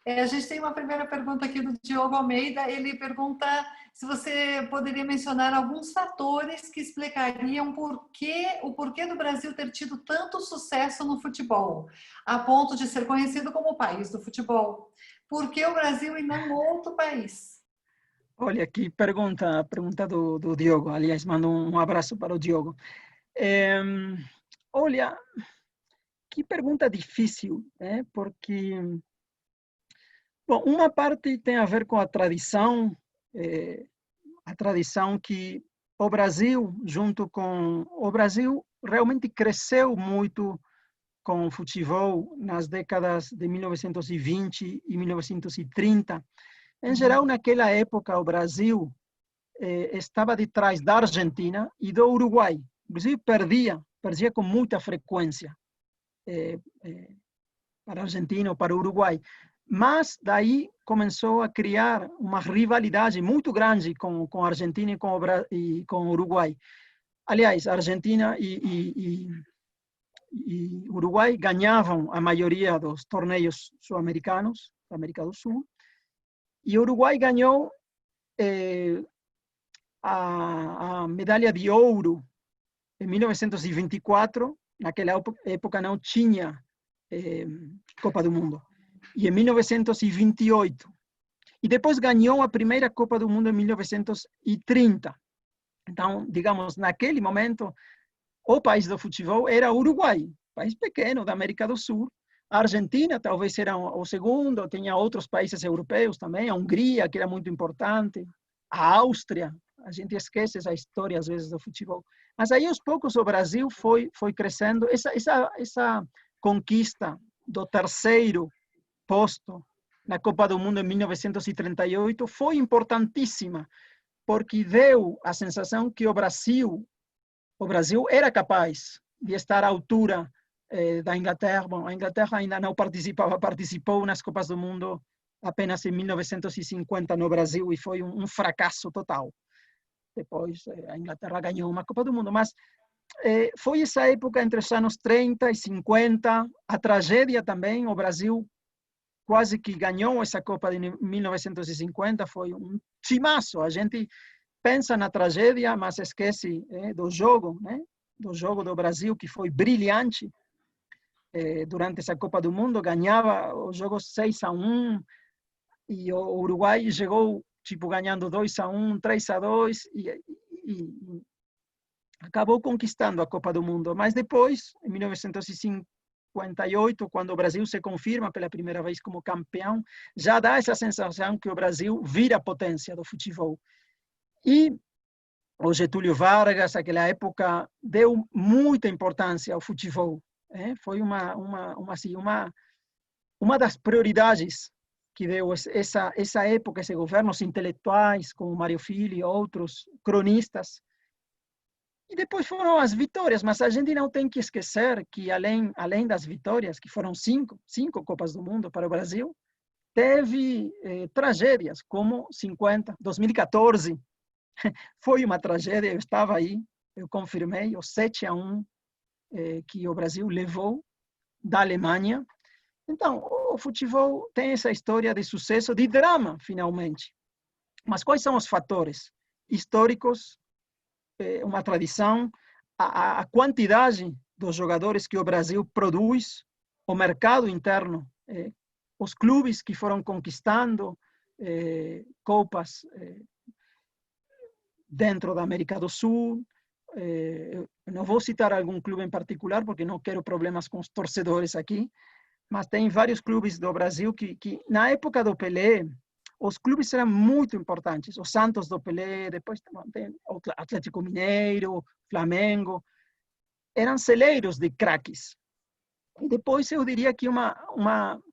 A gente tem uma primeira pergunta aqui do Diogo Almeida. Ele pergunta se você poderia mencionar alguns fatores que explicariam o porquê do Brasil ter tido tanto sucesso no futebol, a ponto de ser conhecido como o país do futebol. Por que o Brasil e não outro país? Olha, aqui pergunta do Diogo. Aliás, mando um abraço para o Diogo. Olha, que pergunta difícil, né? Porque, bom, uma parte tem a ver com a tradição que o Brasil, o Brasil realmente cresceu muito com o futebol nas décadas de 1920 e 1930. Em geral, naquela época, o Brasil estava de trás da Argentina e do Uruguai. O Brasil perdia com muita frequência para a Argentina ou para o Uruguai. Mas daí começou a criar uma rivalidade muito grande com a Argentina e com o Uruguai. Aliás, a Argentina e Uruguai ganhavam a maioria dos torneios sul-americanos, da América do Sul, e o Uruguai ganhou a medalha de ouro em 1924. Naquela época não tinha Copa do Mundo. E em 1928. E depois ganhou a primeira Copa do Mundo em 1930. Então, digamos, naquele momento, o país do futebol era o Uruguai, país pequeno da América do Sul. A Argentina talvez era o segundo, tinha outros países europeus também, a Hungria, que era muito importante, a Áustria. A gente esquece essa história, às vezes, do futebol. Mas aí, aos poucos, o Brasil foi crescendo. Essa conquista do terceiro posto na Copa do Mundo em 1938 foi importantíssima, porque deu a sensação que o Brasil era capaz de estar à altura da Inglaterra. Bom, a Inglaterra ainda não participou nas Copas do Mundo apenas em 1950 no Brasil e foi um fracasso total. Depois a Inglaterra ganhou uma Copa do Mundo, mas foi essa época entre os anos 30 e 50, a tragédia também. O Brasil quase que ganhou essa Copa de 1950, foi um timaço. A gente pensa na tragédia, mas esquece do jogo, né? Do jogo do Brasil, que foi brilhante durante essa Copa do Mundo. Ganhava os jogos 6-1, e o Uruguai chegou tipo ganhando 2-1, 3-2, e acabou conquistando a Copa do Mundo. Mas depois, em 1958, quando o Brasil se confirma pela primeira vez como campeão, já dá essa sensação que o Brasil vira potência do futebol. E o Getúlio Vargas, naquela época, deu muita importância ao futebol. Foi uma das prioridades que deu essa época, esse governo, os intelectuais, como Mário Filho e outros cronistas. E depois foram as vitórias, mas a gente não tem que esquecer que, além das vitórias, que foram cinco Copas do Mundo para o Brasil, teve tragédias, como 2014, foi uma tragédia. Eu estava aí, eu confirmei o 7-1 que o Brasil levou da Alemanha. Então, o futebol tem essa história de sucesso, de drama, finalmente. Mas quais são os fatores históricos? Uma tradição, a quantidade dos jogadores que o Brasil produz, o mercado interno, os clubes que foram conquistando copas dentro da América do Sul. Eu não vou citar algum clube em particular, porque não quero problemas com os torcedores aqui, mas tem vários clubes do Brasil que na época do Pelé, os clubes eram muito importantes. O Santos do Pelé, depois tem o Atlético Mineiro, Flamengo. Eram celeiros de craques. E depois eu diria que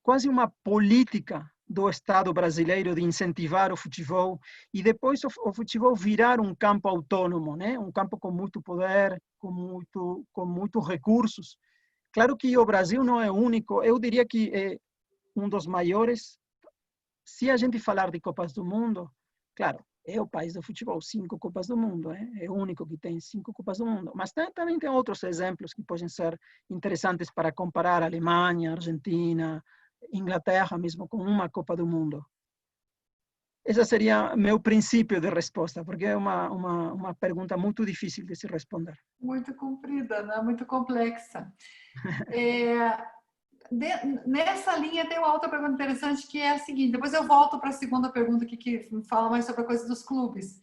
quase uma política do Estado brasileiro de incentivar o futebol e depois o futebol virar um campo autônomo, né? Um campo com muito poder, com muitos recursos. Claro que o Brasil não é único, eu diria que é um dos maiores. Se a gente falar de Copas do Mundo, claro, é o país do futebol, 5 Copas do Mundo, é o único que tem 5 Copas do Mundo. Mas também tem outros exemplos que podem ser interessantes para comparar Alemanha, Argentina, Inglaterra, mesmo com uma Copa do Mundo. Esse seria meu princípio de resposta, porque é uma pergunta muito difícil de se responder. Muito comprida, né? Muito complexa. Nessa linha tem uma outra pergunta interessante que é a seguinte, depois eu volto para a segunda pergunta aqui, que fala mais sobre a coisa dos clubes.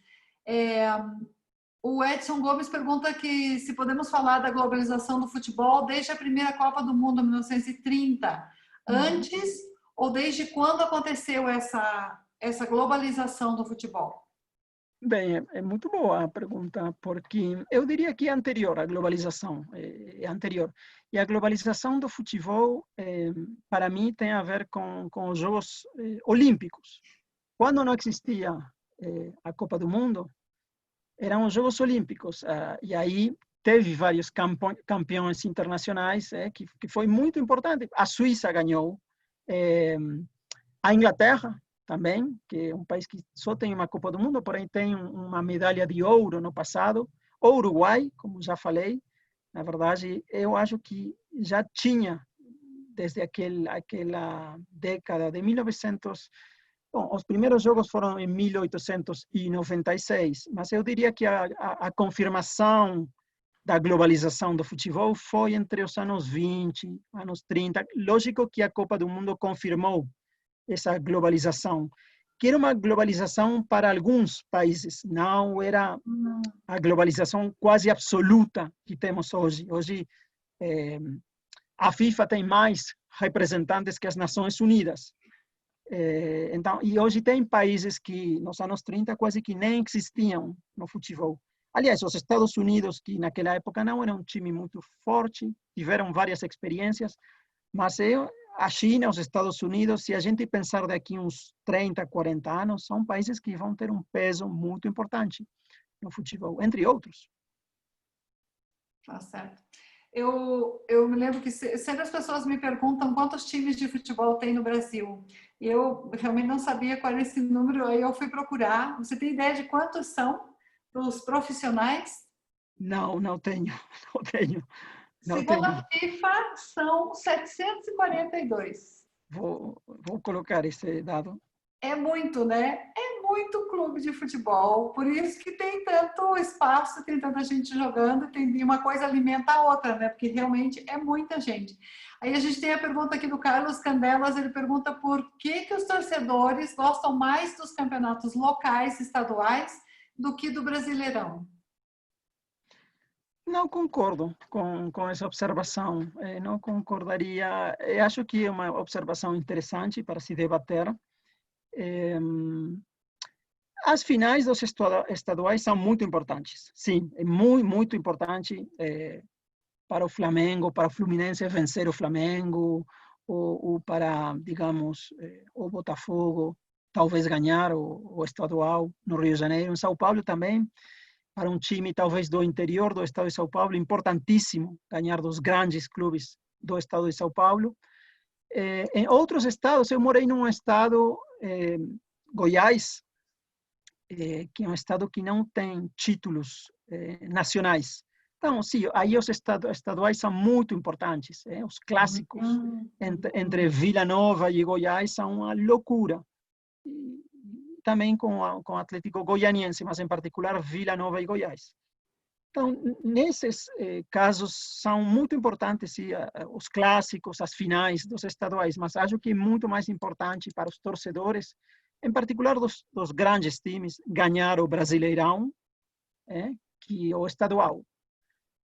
O Edson Gomes pergunta que se podemos falar da globalização do futebol desde a primeira Copa do Mundo, em 1930, antes ou desde quando aconteceu essa globalização do futebol? Bem, é muito boa a pergunta, porque eu diria que é anterior à globalização, é anterior. E a globalização do futebol, para mim, tem a ver com os Jogos Olímpicos. Quando não existia a Copa do Mundo, eram os Jogos Olímpicos. E aí teve vários campeões internacionais, que foi muito importante. A Suíça ganhou, a Inglaterra também, que é um país que só tem uma Copa do Mundo, porém tem uma medalha de ouro no passado. O Uruguai, como já falei, na verdade, eu acho que já tinha, desde aquela década de 1900, bom, os primeiros jogos foram em 1896, mas eu diria que a confirmação da globalização do futebol foi entre os anos 20, anos 30. Lógico que a Copa do Mundo confirmou essa globalização, que era uma globalização para alguns países, não era a globalização quase absoluta que temos hoje. Hoje, a FIFA tem mais representantes que as Nações Unidas. Então, e hoje tem países que nos anos 30 quase que nem existiam no futebol. Aliás, os Estados Unidos, que naquela época não era um time muito forte, tiveram várias experiências, mas a China, os Estados Unidos, se a gente pensar daqui uns 30, 40 anos, são países que vão ter um peso muito importante no futebol, entre outros. Tá certo. Eu me lembro que sempre as pessoas me perguntam quantos times de futebol tem no Brasil. Eu realmente não sabia qual era esse número, aí eu fui procurar. Você tem ideia de quantos são os profissionais? Não tenho. Segundo a FIFA, são 742. Vou colocar esse dado. É muito, né? É muito clube de futebol, por isso que tem tanto espaço, tem tanta gente jogando, e uma coisa alimenta a outra, né? Porque realmente é muita gente. Aí a gente tem a pergunta aqui do Carlos Candelas, ele pergunta por que os torcedores gostam mais dos campeonatos locais, estaduais, do que do Brasileirão. Não concordo com essa observação. Não concordaria. Eu acho que é uma observação interessante para se debater. As finais dos estaduais são muito importantes. Sim, é muito importante para o Flamengo, para o Fluminense vencer o Flamengo, ou para, digamos, o Botafogo talvez ganhar o estadual no Rio de Janeiro. Em São Paulo também, para um time talvez do interior do estado de São Paulo, importantíssimo ganhar dos grandes clubes do estado de São Paulo. Em outros estados, eu morei num estado, Goiás, que é um estado que não tem títulos nacionais. Então, sim, aí os estaduais são muito importantes. Os clássicos entre Vila Nova e Goiás são uma loucura. E também com o Atlético Goianiense, mas em particular Vila Nova e Goiás. Então, nesses casos, são muito importantes sim, os clássicos, as finais dos estaduais, mas acho que é muito mais importante para os torcedores, em particular dos grandes times, ganhar o Brasileirão, que o estadual.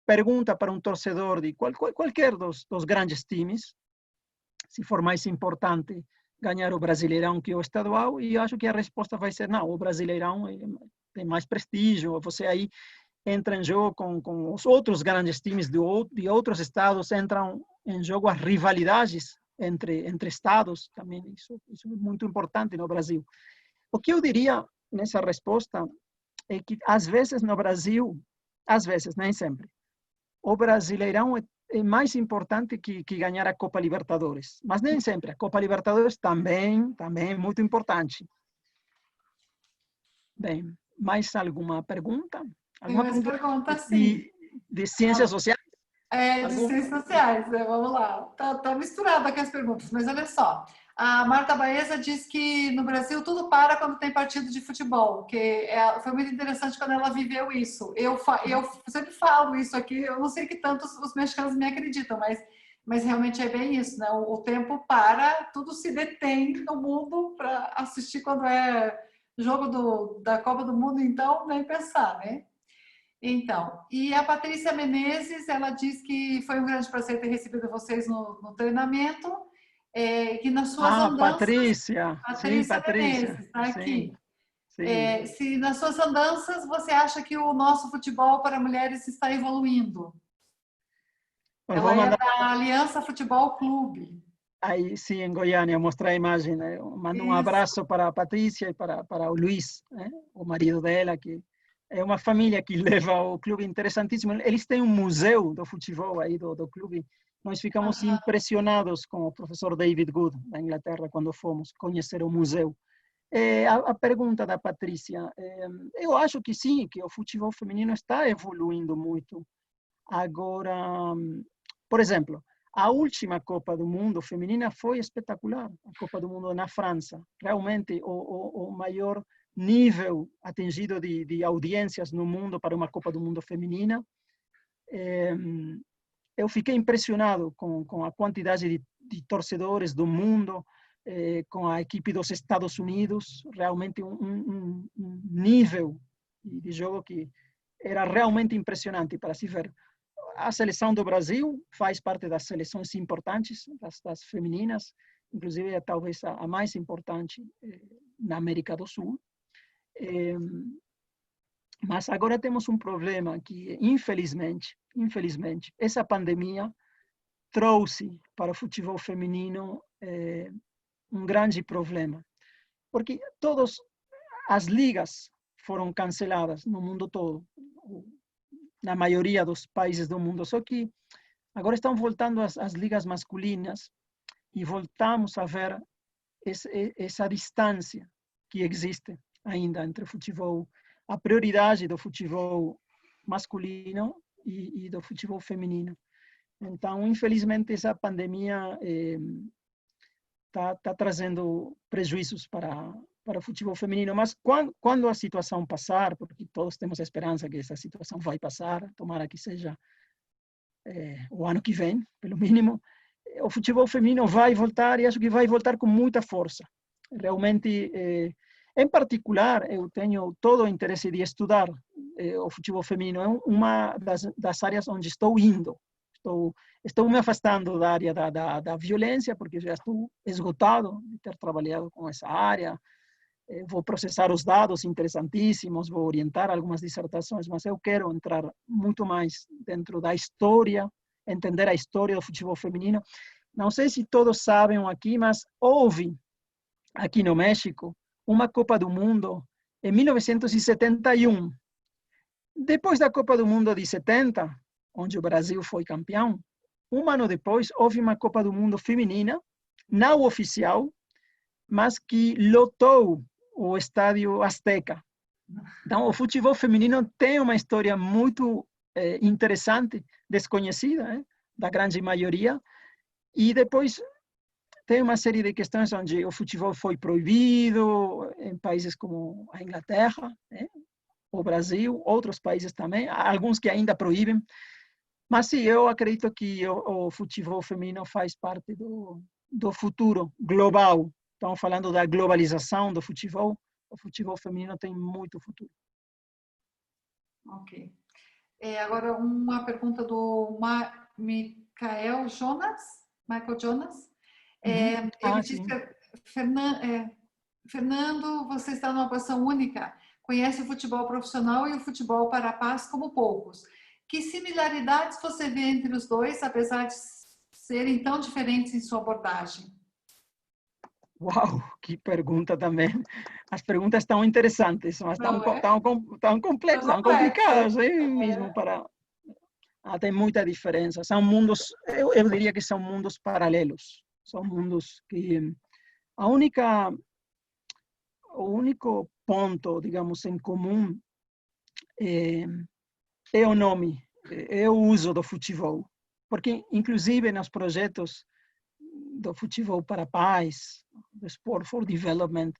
Pergunta para um torcedor de qualquer dos grandes times, se for mais importante ganhar o Brasileirão que o estadual, e eu acho que a resposta vai ser não, o Brasileirão tem mais prestígio, você aí entra em jogo com os outros grandes times de outros estados, entram em jogo as rivalidades entre estados, também isso é muito importante no Brasil. O que eu diria nessa resposta é que, às vezes, no Brasil, às vezes, nem sempre, o Brasileirão é mais importante que ganhar a Copa Libertadores. Mas nem sempre. A Copa Libertadores também é muito importante. Bem, mais alguma pergunta? Tem Alguma mais pergunta perguntas, sim. de ciências sociais? De ciências sociais, né? Vamos lá. Tá misturado aqui as perguntas, mas olha só. A Marta Baeza diz que no Brasil tudo para quando tem partido de futebol, que foi muito interessante quando ela viveu isso. Eu sempre falo isso aqui, eu não sei que tanto os mexicanos me acreditam, mas realmente é bem isso, né? O tempo para, tudo se detém no mundo para assistir quando é jogo da Copa do Mundo, então nem pensar, né? Então, e a Patrícia Menezes, ela diz que foi um grande prazer ter recebido vocês no treinamento, que nas suas andanças, Patrícia. Sim, Patrícia Patrícia. Menezes, está Sim, aqui. sim. Se nas suas andanças você acha que o nosso futebol para mulheres está evoluindo? Pues vou Ela é mandar da Aliança Futebol Clube. aí, sim, em Goiânia, mostrar a imagem. Né? Mando um Isso. abraço para a Patrícia e para o Luiz, né? O marido dela, que é uma família que leva o clube interessantíssimo. Eles têm um museu do futebol aí do clube. Nós ficamos impressionados com o professor David Good, da Inglaterra, quando fomos conhecer o museu. A pergunta da Patrícia, eu acho que sim, que o futebol feminino está evoluindo muito. Agora, por exemplo, a última Copa do Mundo feminina foi espetacular. A Copa do Mundo na França. Realmente, o maior nível atingido de audiências no mundo para uma Copa do Mundo feminina. Eu fiquei impressionado com a quantidade de torcedores do mundo, com a equipe dos Estados Unidos. Realmente um nível de jogo que era realmente impressionante para se ver. A seleção do Brasil faz parte das seleções importantes, das femininas, inclusive é talvez a mais importante na América do Sul. Mas agora temos um problema que, infelizmente, essa pandemia trouxe para o futebol feminino um grande problema, porque todas as ligas foram canceladas no mundo todo, na maioria dos países do mundo. Só que agora estão voltando as ligas masculinas e voltamos a ver essa distância que existe ainda entre o futebol, a prioridade do futebol masculino e do futebol feminino. Então, infelizmente, essa pandemia está trazendo prejuízos para o futebol feminino, mas quando a situação passar, porque todos temos a esperança que essa situação vai passar, tomara que seja o ano que vem, pelo mínimo, o futebol feminino vai voltar e acho que vai voltar com muita força. Realmente, em particular, eu tenho todo o interesse de estudar o futebol feminino. É uma das áreas onde estou indo. Estou me afastando da área da violência, porque já estou esgotado de ter trabalhado com essa área. Vou processar os dados interessantíssimos, vou orientar algumas dissertações, mas eu quero entrar muito mais dentro da história, entender a história do futebol feminino. Não sei se todos sabem aqui, mas houve aqui no México uma Copa do Mundo em 1971. Depois da Copa do Mundo de 70, onde o Brasil foi campeão, um ano depois houve uma Copa do Mundo feminina, não oficial, mas que lotou o Estádio Azteca. Então, o futebol feminino tem uma história muito interessante, desconhecida, da grande maioria, e depois tem uma série de questões onde o futebol foi proibido em países como a Inglaterra, o Brasil, outros países também, alguns que ainda proíbem. Mas sim, eu acredito que o futebol feminino faz parte do futuro global. Estamos falando da globalização do futebol. O futebol feminino tem muito futuro. Ok. Agora, uma pergunta do Michael Jonas. Ele diz que, Fernando, você está numa posição única. Conhece o futebol profissional e o futebol para a paz como poucos. Que similaridades você vê entre os dois, apesar de serem tão diferentes em sua abordagem? Uau, que pergunta também. As perguntas estão interessantes, mas Não é? tão complexas, Tão tão complexa. complicadas, mesmo para... tem muita diferença. São mundos, eu diria que são mundos paralelos. São mundos que a única, o único ponto, digamos, em comum é o nome, é o uso do futebol. Porque, inclusive, nos projetos do futebol para a paz, do Sport for Development,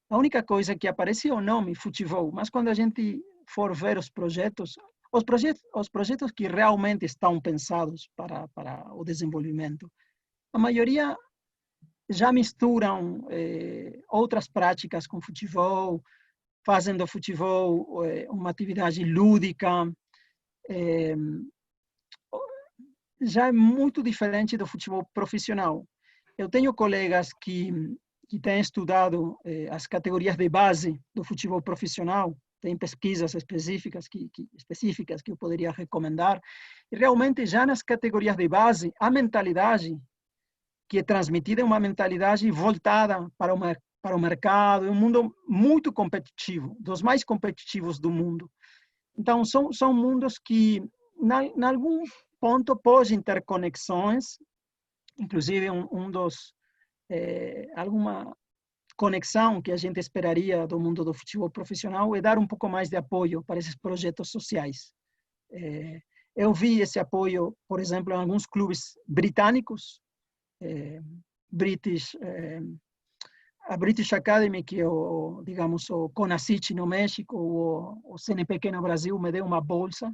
a única coisa que aparece é o nome, futebol. Mas quando a gente for ver os projetos que realmente estão pensados para o desenvolvimento, a maioria já misturam outras práticas com futebol, fazem do futebol uma atividade lúdica, já é muito diferente do futebol profissional. Eu tenho colegas que têm estudado as categorias de base do futebol profissional, tem pesquisas específicas que eu poderia recomendar, e realmente já nas categorias de base, a mentalidade que é transmitida é uma mentalidade voltada para o mercado, é um mundo muito competitivo, dos mais competitivos do mundo. Então, são mundos que, em algum ponto, podem ter conexões, inclusive alguma conexão que a gente esperaria do mundo do futebol profissional é dar um pouco mais de apoio para esses projetos sociais. Eu vi esse apoio, por exemplo, em alguns clubes britânicos, a British Academy, que é digamos, o CONACYT no México, o CNPq no Brasil, me deu uma bolsa.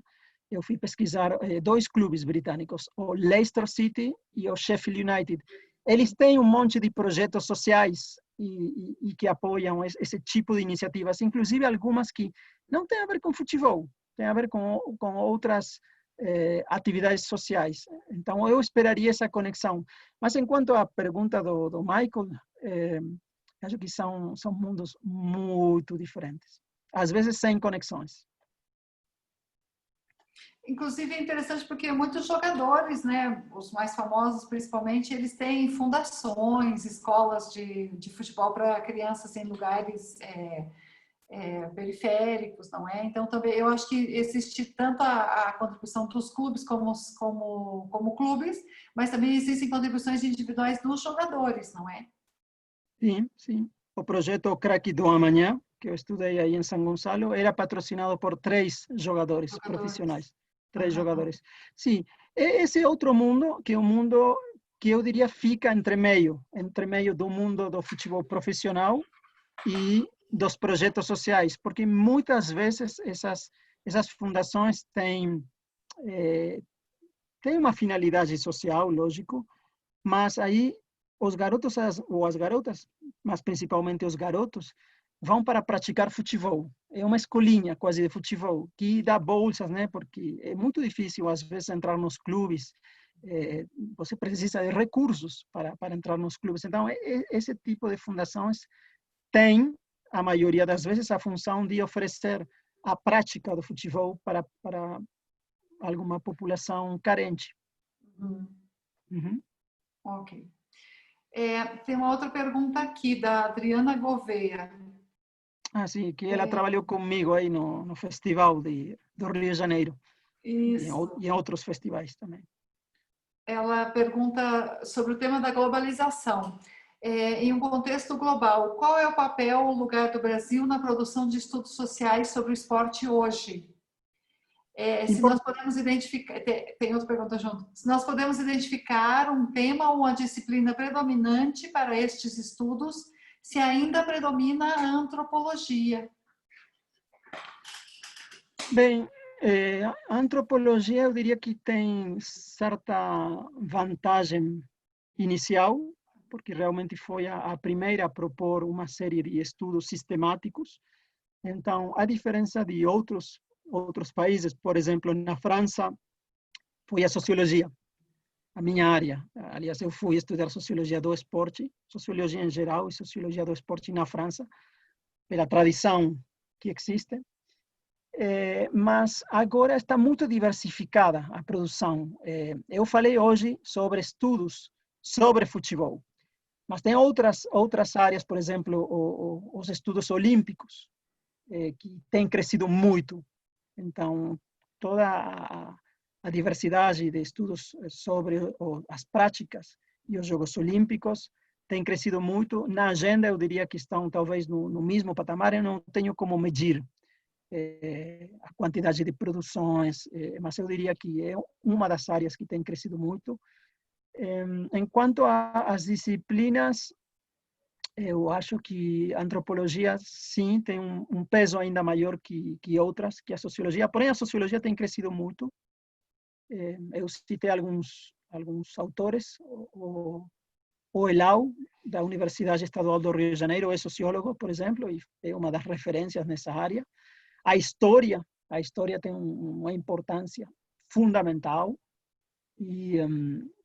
Eu fui pesquisar dois clubes britânicos, o Leicester City e o Sheffield United. Eles têm um monte de projetos sociais e que apoiam esse tipo de iniciativas, inclusive algumas que não têm a ver com futebol, têm a ver com outras atividades sociais. Então, eu esperaria essa conexão. Mas, enquanto à pergunta do Michael, acho que são mundos muito diferentes, às vezes sem conexões. Inclusive é interessante porque muitos jogadores, né, os mais famosos principalmente, eles têm fundações, escolas de futebol para crianças em lugares periféricos, não é? Então também eu acho que existe tanto a contribuição dos clubes como clubes, mas também existem contribuições individuais dos jogadores, não é? Sim, sim. O projeto Craque do Amanhã, que eu estudei aí em São Gonçalo, era patrocinado por 3 jogadores profissionais. 3 jogadores. Sim, esse é outro mundo, que é um mundo que eu diria fica entre meio do mundo do futebol profissional e dos projetos sociais, porque muitas vezes essas fundações têm uma finalidade social, lógico, mas aí os garotos ou as garotas, mas principalmente os garotos, vão para praticar futebol. É uma escolinha quase de futebol, que dá bolsas, né? Porque é muito difícil, às vezes, entrar nos clubes. Você precisa de recursos para entrar nos clubes. Então, esse tipo de fundações tem, a maioria das vezes, a função de oferecer a prática do futebol para alguma população carente. Uhum. Ok. Tem uma outra pergunta aqui, da Adriana Gouveia. Sim, que ela trabalhou comigo aí no festival do Rio de Janeiro. Isso. E em outros festivais também. Ela pergunta sobre o tema da globalização. Em um contexto global, qual é o papel ou lugar do Brasil na produção de estudos sociais sobre o esporte hoje? Se nós podemos identificar, tem outra pergunta junto, se nós podemos identificar um tema ou uma disciplina predominante para estes estudos, se ainda predomina a antropologia. Bem, a antropologia eu diria que tem certa vantagem inicial, porque realmente foi a primeira a propor uma série de estudos sistemáticos. Então, a diferença de outros países, por exemplo, na França, foi a sociologia, a minha área. Aliás, eu fui estudar sociologia do esporte, sociologia em geral e sociologia do esporte na França, pela tradição que existe. mas agora está muito diversificada a produção. Eu falei hoje sobre estudos sobre futebol, mas tem outras áreas, por exemplo, os estudos olímpicos, que têm crescido muito. Então, toda a diversidade de estudos sobre as práticas e os Jogos Olímpicos tem crescido muito. Na agenda, eu diria que estão talvez no mesmo patamar, eu não tenho como medir a quantidade de produções, mas eu diria que é uma das áreas que tem crescido muito. Enquanto às disciplinas, eu acho que a antropologia, sim, tem um peso ainda maior que outras, que a sociologia. Porém, a sociologia tem crescido muito. Eu citei alguns autores. O Elau, da Universidade Estadual do Rio de Janeiro, é sociólogo, por exemplo, e é uma das referências nessa área. A história tem uma importância fundamental. E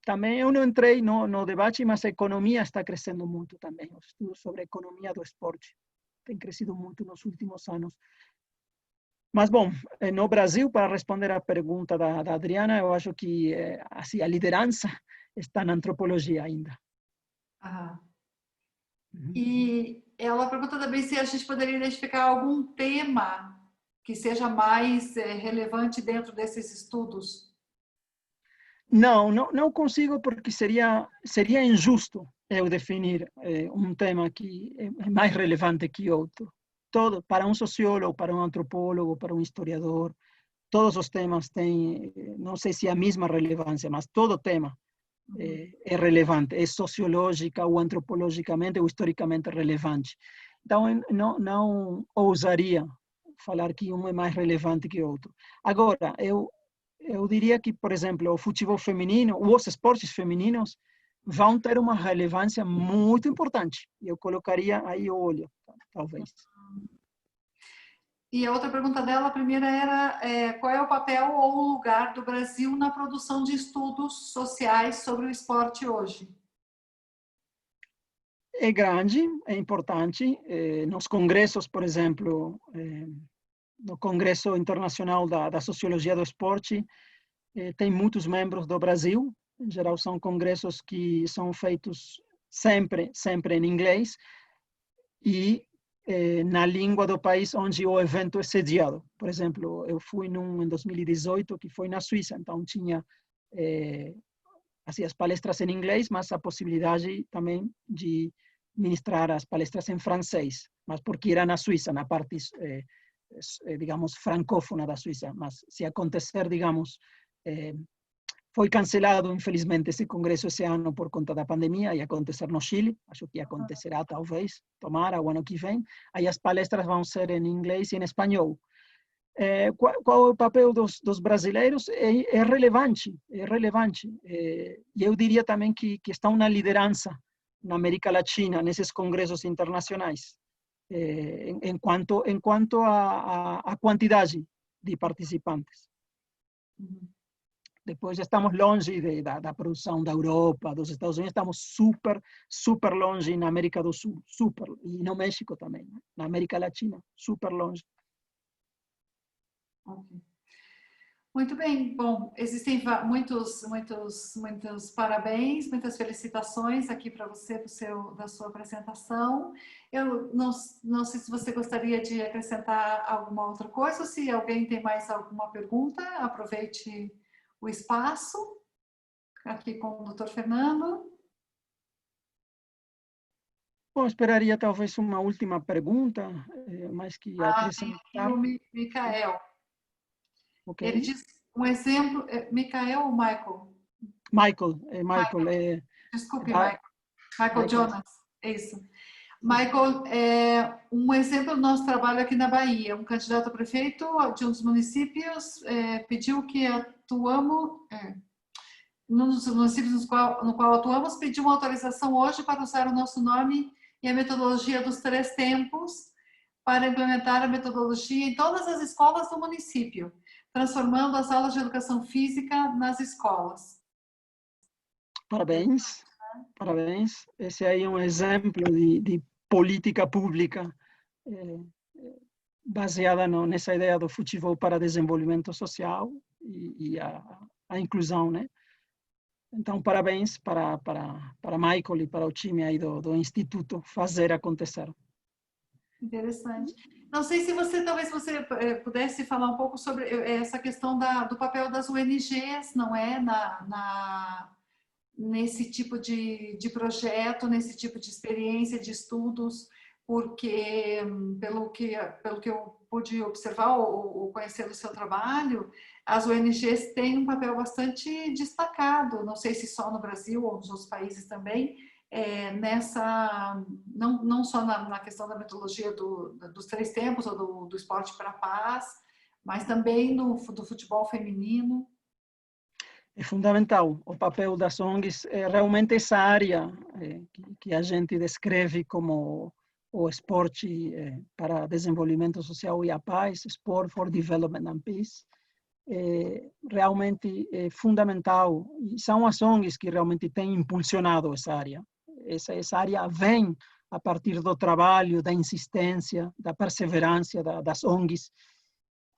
também eu não entrei no debate, mas a economia está crescendo muito também. Os estudos sobre a economia do esporte têm crescido muito nos últimos anos. Mas, bom, no Brasil, para responder à pergunta da Adriana, eu acho que assim, a liderança está na antropologia ainda. Aham. E ela pergunta também se a gente poderia identificar algum tema que seja mais relevante dentro desses estudos. Não consigo, porque seria injusto eu definir um tema que é mais relevante que outro. Todo, para um sociólogo, para um antropólogo, para um historiador, todos os temas têm, não sei se a mesma relevância, mas todo tema é relevante, é sociológica ou antropologicamente ou historicamente relevante. Então, não ousaria falar que um é mais relevante que outro. Agora, eu diria que, por exemplo, o futebol feminino, os esportes femininos vão ter uma relevância muito importante. Eu colocaria aí o olho, talvez. E a outra pergunta dela, a primeira era qual é o papel ou o lugar do Brasil na produção de estudos sociais sobre o esporte hoje? É grande, é importante. Nos congressos, por exemplo, no Congresso Internacional da Sociologia do Esporte, tem muitos membros do Brasil. Em geral, são congressos que são feitos sempre em inglês e na língua do país onde o evento é sediado. Por exemplo, eu fui em 2018, que foi na Suíça, então tinha assim, as palestras em inglês, mas a possibilidade também de ministrar as palestras em francês, mas porque era na Suíça, na parte, digamos, francófona da Suíça. Mas se acontecer, digamos, foi cancelado, infelizmente, esse congresso esse ano por conta da pandemia, ia acontecer no Chile, acho que acontecerá talvez, tomara, o ano que vem. Aí as palestras vão ser em inglês e em espanhol. Qual é o papel dos brasileiros? É relevante, é relevante. E eu diria também que estão na liderança na América Latina, nesses congressos internacionais, enquanto a quantidade de participantes. Depois estamos longe da produção da Europa, dos Estados Unidos, estamos super longe na América do Sul, super, e no México também, né? Na América Latina, super longe. Okay. Muito bem, bom, existem muitos parabéns, muitas felicitações aqui para você da sua apresentação. Eu não sei se você gostaria de acrescentar alguma outra coisa, ou se alguém tem mais alguma pergunta, aproveite o espaço aqui com o Dr. Fernando. Bom, esperaria talvez uma última pergunta, mais que acrescentar. Tem o Micael. Okay. Ele diz um exemplo, Micael ou Michael? Michael. Desculpe, Michael Jonas, é isso. Michael, um exemplo do nosso trabalho aqui na Bahia. Um candidato a prefeito de um dos municípios pediu que atuamos, num dos municípios no qual atuamos, pediu uma autorização hoje para usar o nosso nome e a metodologia dos 3 tempos para implementar a metodologia em todas as escolas do município, transformando as aulas de educação física nas escolas. Parabéns. Esse aí é um exemplo de política pública baseada nessa ideia do futebol para desenvolvimento social e a inclusão, né? Então, parabéns para Michael e para o time aí do Instituto fazer acontecer. Interessante. Não sei se talvez você pudesse falar um pouco sobre essa questão do papel das ONGs, não é? Nesse tipo de projeto, nesse tipo de experiência, de estudos, porque, pelo que eu pude observar ou conhecer do seu trabalho, as ONGs têm um papel bastante destacado, não sei se só no Brasil ou nos outros países também, não só na questão da metodologia dos 3 tempos ou do esporte para a paz, mas também do futebol feminino. É fundamental o papel das ONGs, realmente essa área que a gente descreve como o esporte para desenvolvimento social e a paz, Sport for Development and Peace, realmente é fundamental. E são as ONGs que realmente têm impulsionado essa área. Essa área vem a partir do trabalho, da insistência, da perseverança das ONGs,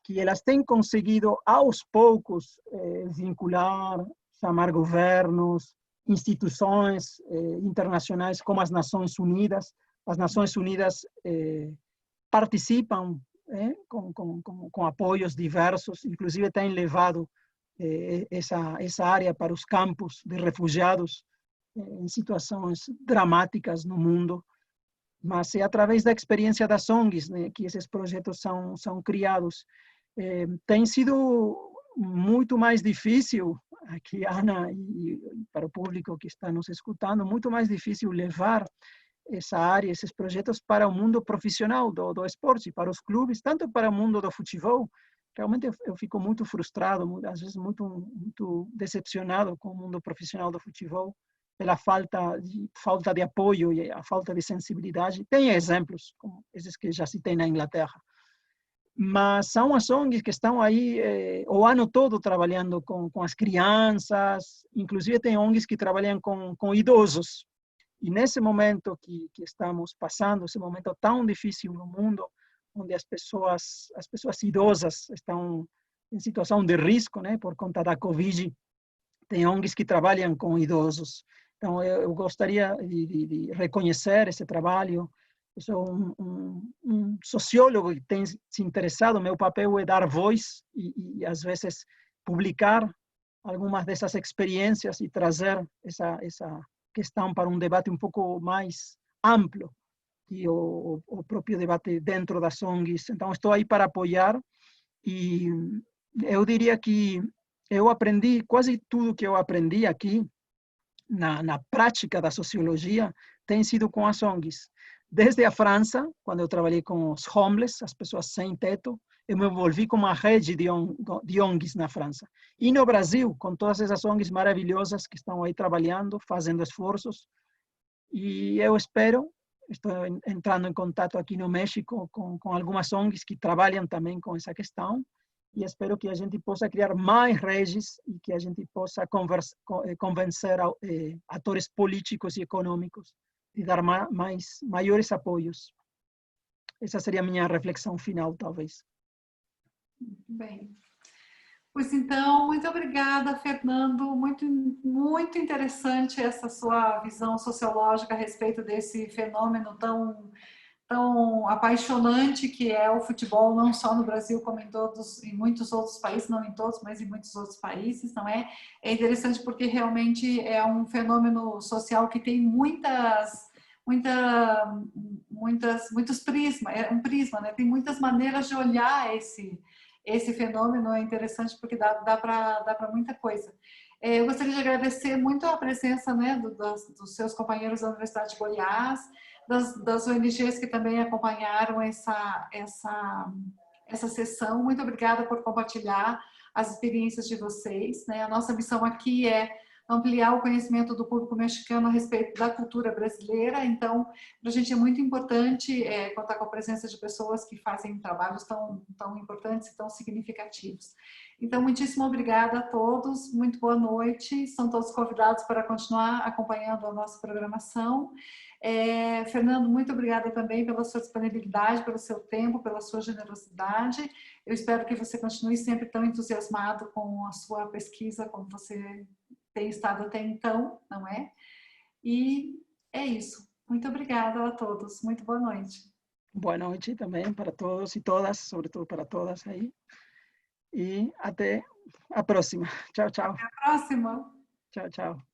que elas têm conseguido, aos poucos, vincular, chamar governos, instituições internacionais como as Nações Unidas. As Nações Unidas participam com apoios diversos, inclusive têm levado essa área para os campos de refugiados em situações dramáticas no mundo, mas é através da experiência das ONGs, né, que esses projetos são criados. Tem sido muito mais difícil, aqui Ana e para o público que está nos escutando, muito mais difícil levar essa área, esses projetos para o mundo profissional do esporte, para os clubes, tanto para o mundo do futebol. Realmente eu fico muito frustrado, às vezes muito decepcionado com o mundo profissional do futebol, pela falta de apoio e a falta de sensibilidade. Tem exemplos, como esses que já citei na Inglaterra, mas são as ONGs que estão aí o ano todo trabalhando com as crianças, inclusive tem ONGs que trabalham com idosos. E nesse momento que estamos passando, esse momento tão difícil no mundo, onde as pessoas idosas estão em situação de risco, né, por conta da Covid, tem ONGs que trabalham com idosos. Então, eu gostaria de reconhecer esse trabalho. Eu sou um sociólogo que tem se interessado. Meu papel é dar voz e às vezes, publicar algumas dessas experiências e trazer essa questão para um debate um pouco mais amplo que o próprio debate dentro das ONGs. Então, estou aí para apoiar e eu diria que eu aprendi quase tudo que eu aprendi aqui na prática da sociologia tem sido com as ONGs. Desde a França, quando eu trabalhei com os homeless, as pessoas sem teto, eu me envolvi com uma rede de ONGs na França. E no Brasil, com todas essas ONGs maravilhosas que estão aí trabalhando, fazendo esforços. E eu espero, estou entrando em contato aqui no México com algumas ONGs que trabalham também com essa questão, e espero que a gente possa criar mais redes e que a gente possa convencer atores políticos e econômicos de dar maiores apoios. Essa seria a minha reflexão final, talvez. Muito bem. Pois então, muito obrigada, Fernando. Muito interessante essa sua visão sociológica a respeito desse fenômeno tão apaixonante que é o futebol, não só no Brasil, como em muitos outros países, não em todos, mas em muitos outros países, não é? É interessante porque realmente é um fenômeno social que tem muitos prismas, é um prisma, né? Tem muitas maneiras de olhar esse fenômeno, é interessante porque dá para muita coisa. Eu gostaria de agradecer muito a presença, né, dos seus companheiros da Universidade de Goiás, das ONGs que também acompanharam essa sessão. Muito obrigada por compartilhar as experiências de vocês, né? A nossa missão aqui é ampliar o conhecimento do público mexicano a respeito da cultura brasileira. Então, para a gente é muito importante contar com a presença de pessoas que fazem trabalhos tão importantes e tão significativos. Então, muitíssimo obrigada a todos, muito boa noite, são todos convidados para continuar acompanhando a nossa programação. Fernando, muito obrigada também pela sua disponibilidade, pelo seu tempo, pela sua generosidade. Eu espero que você continue sempre tão entusiasmado com a sua pesquisa, como você tem estado até então, não é? E é isso. Muito obrigada a todos. Muito boa noite. Boa noite também para todos e todas, sobretudo para todas aí. E até a próxima. Tchau, tchau. Até a próxima. Tchau, tchau.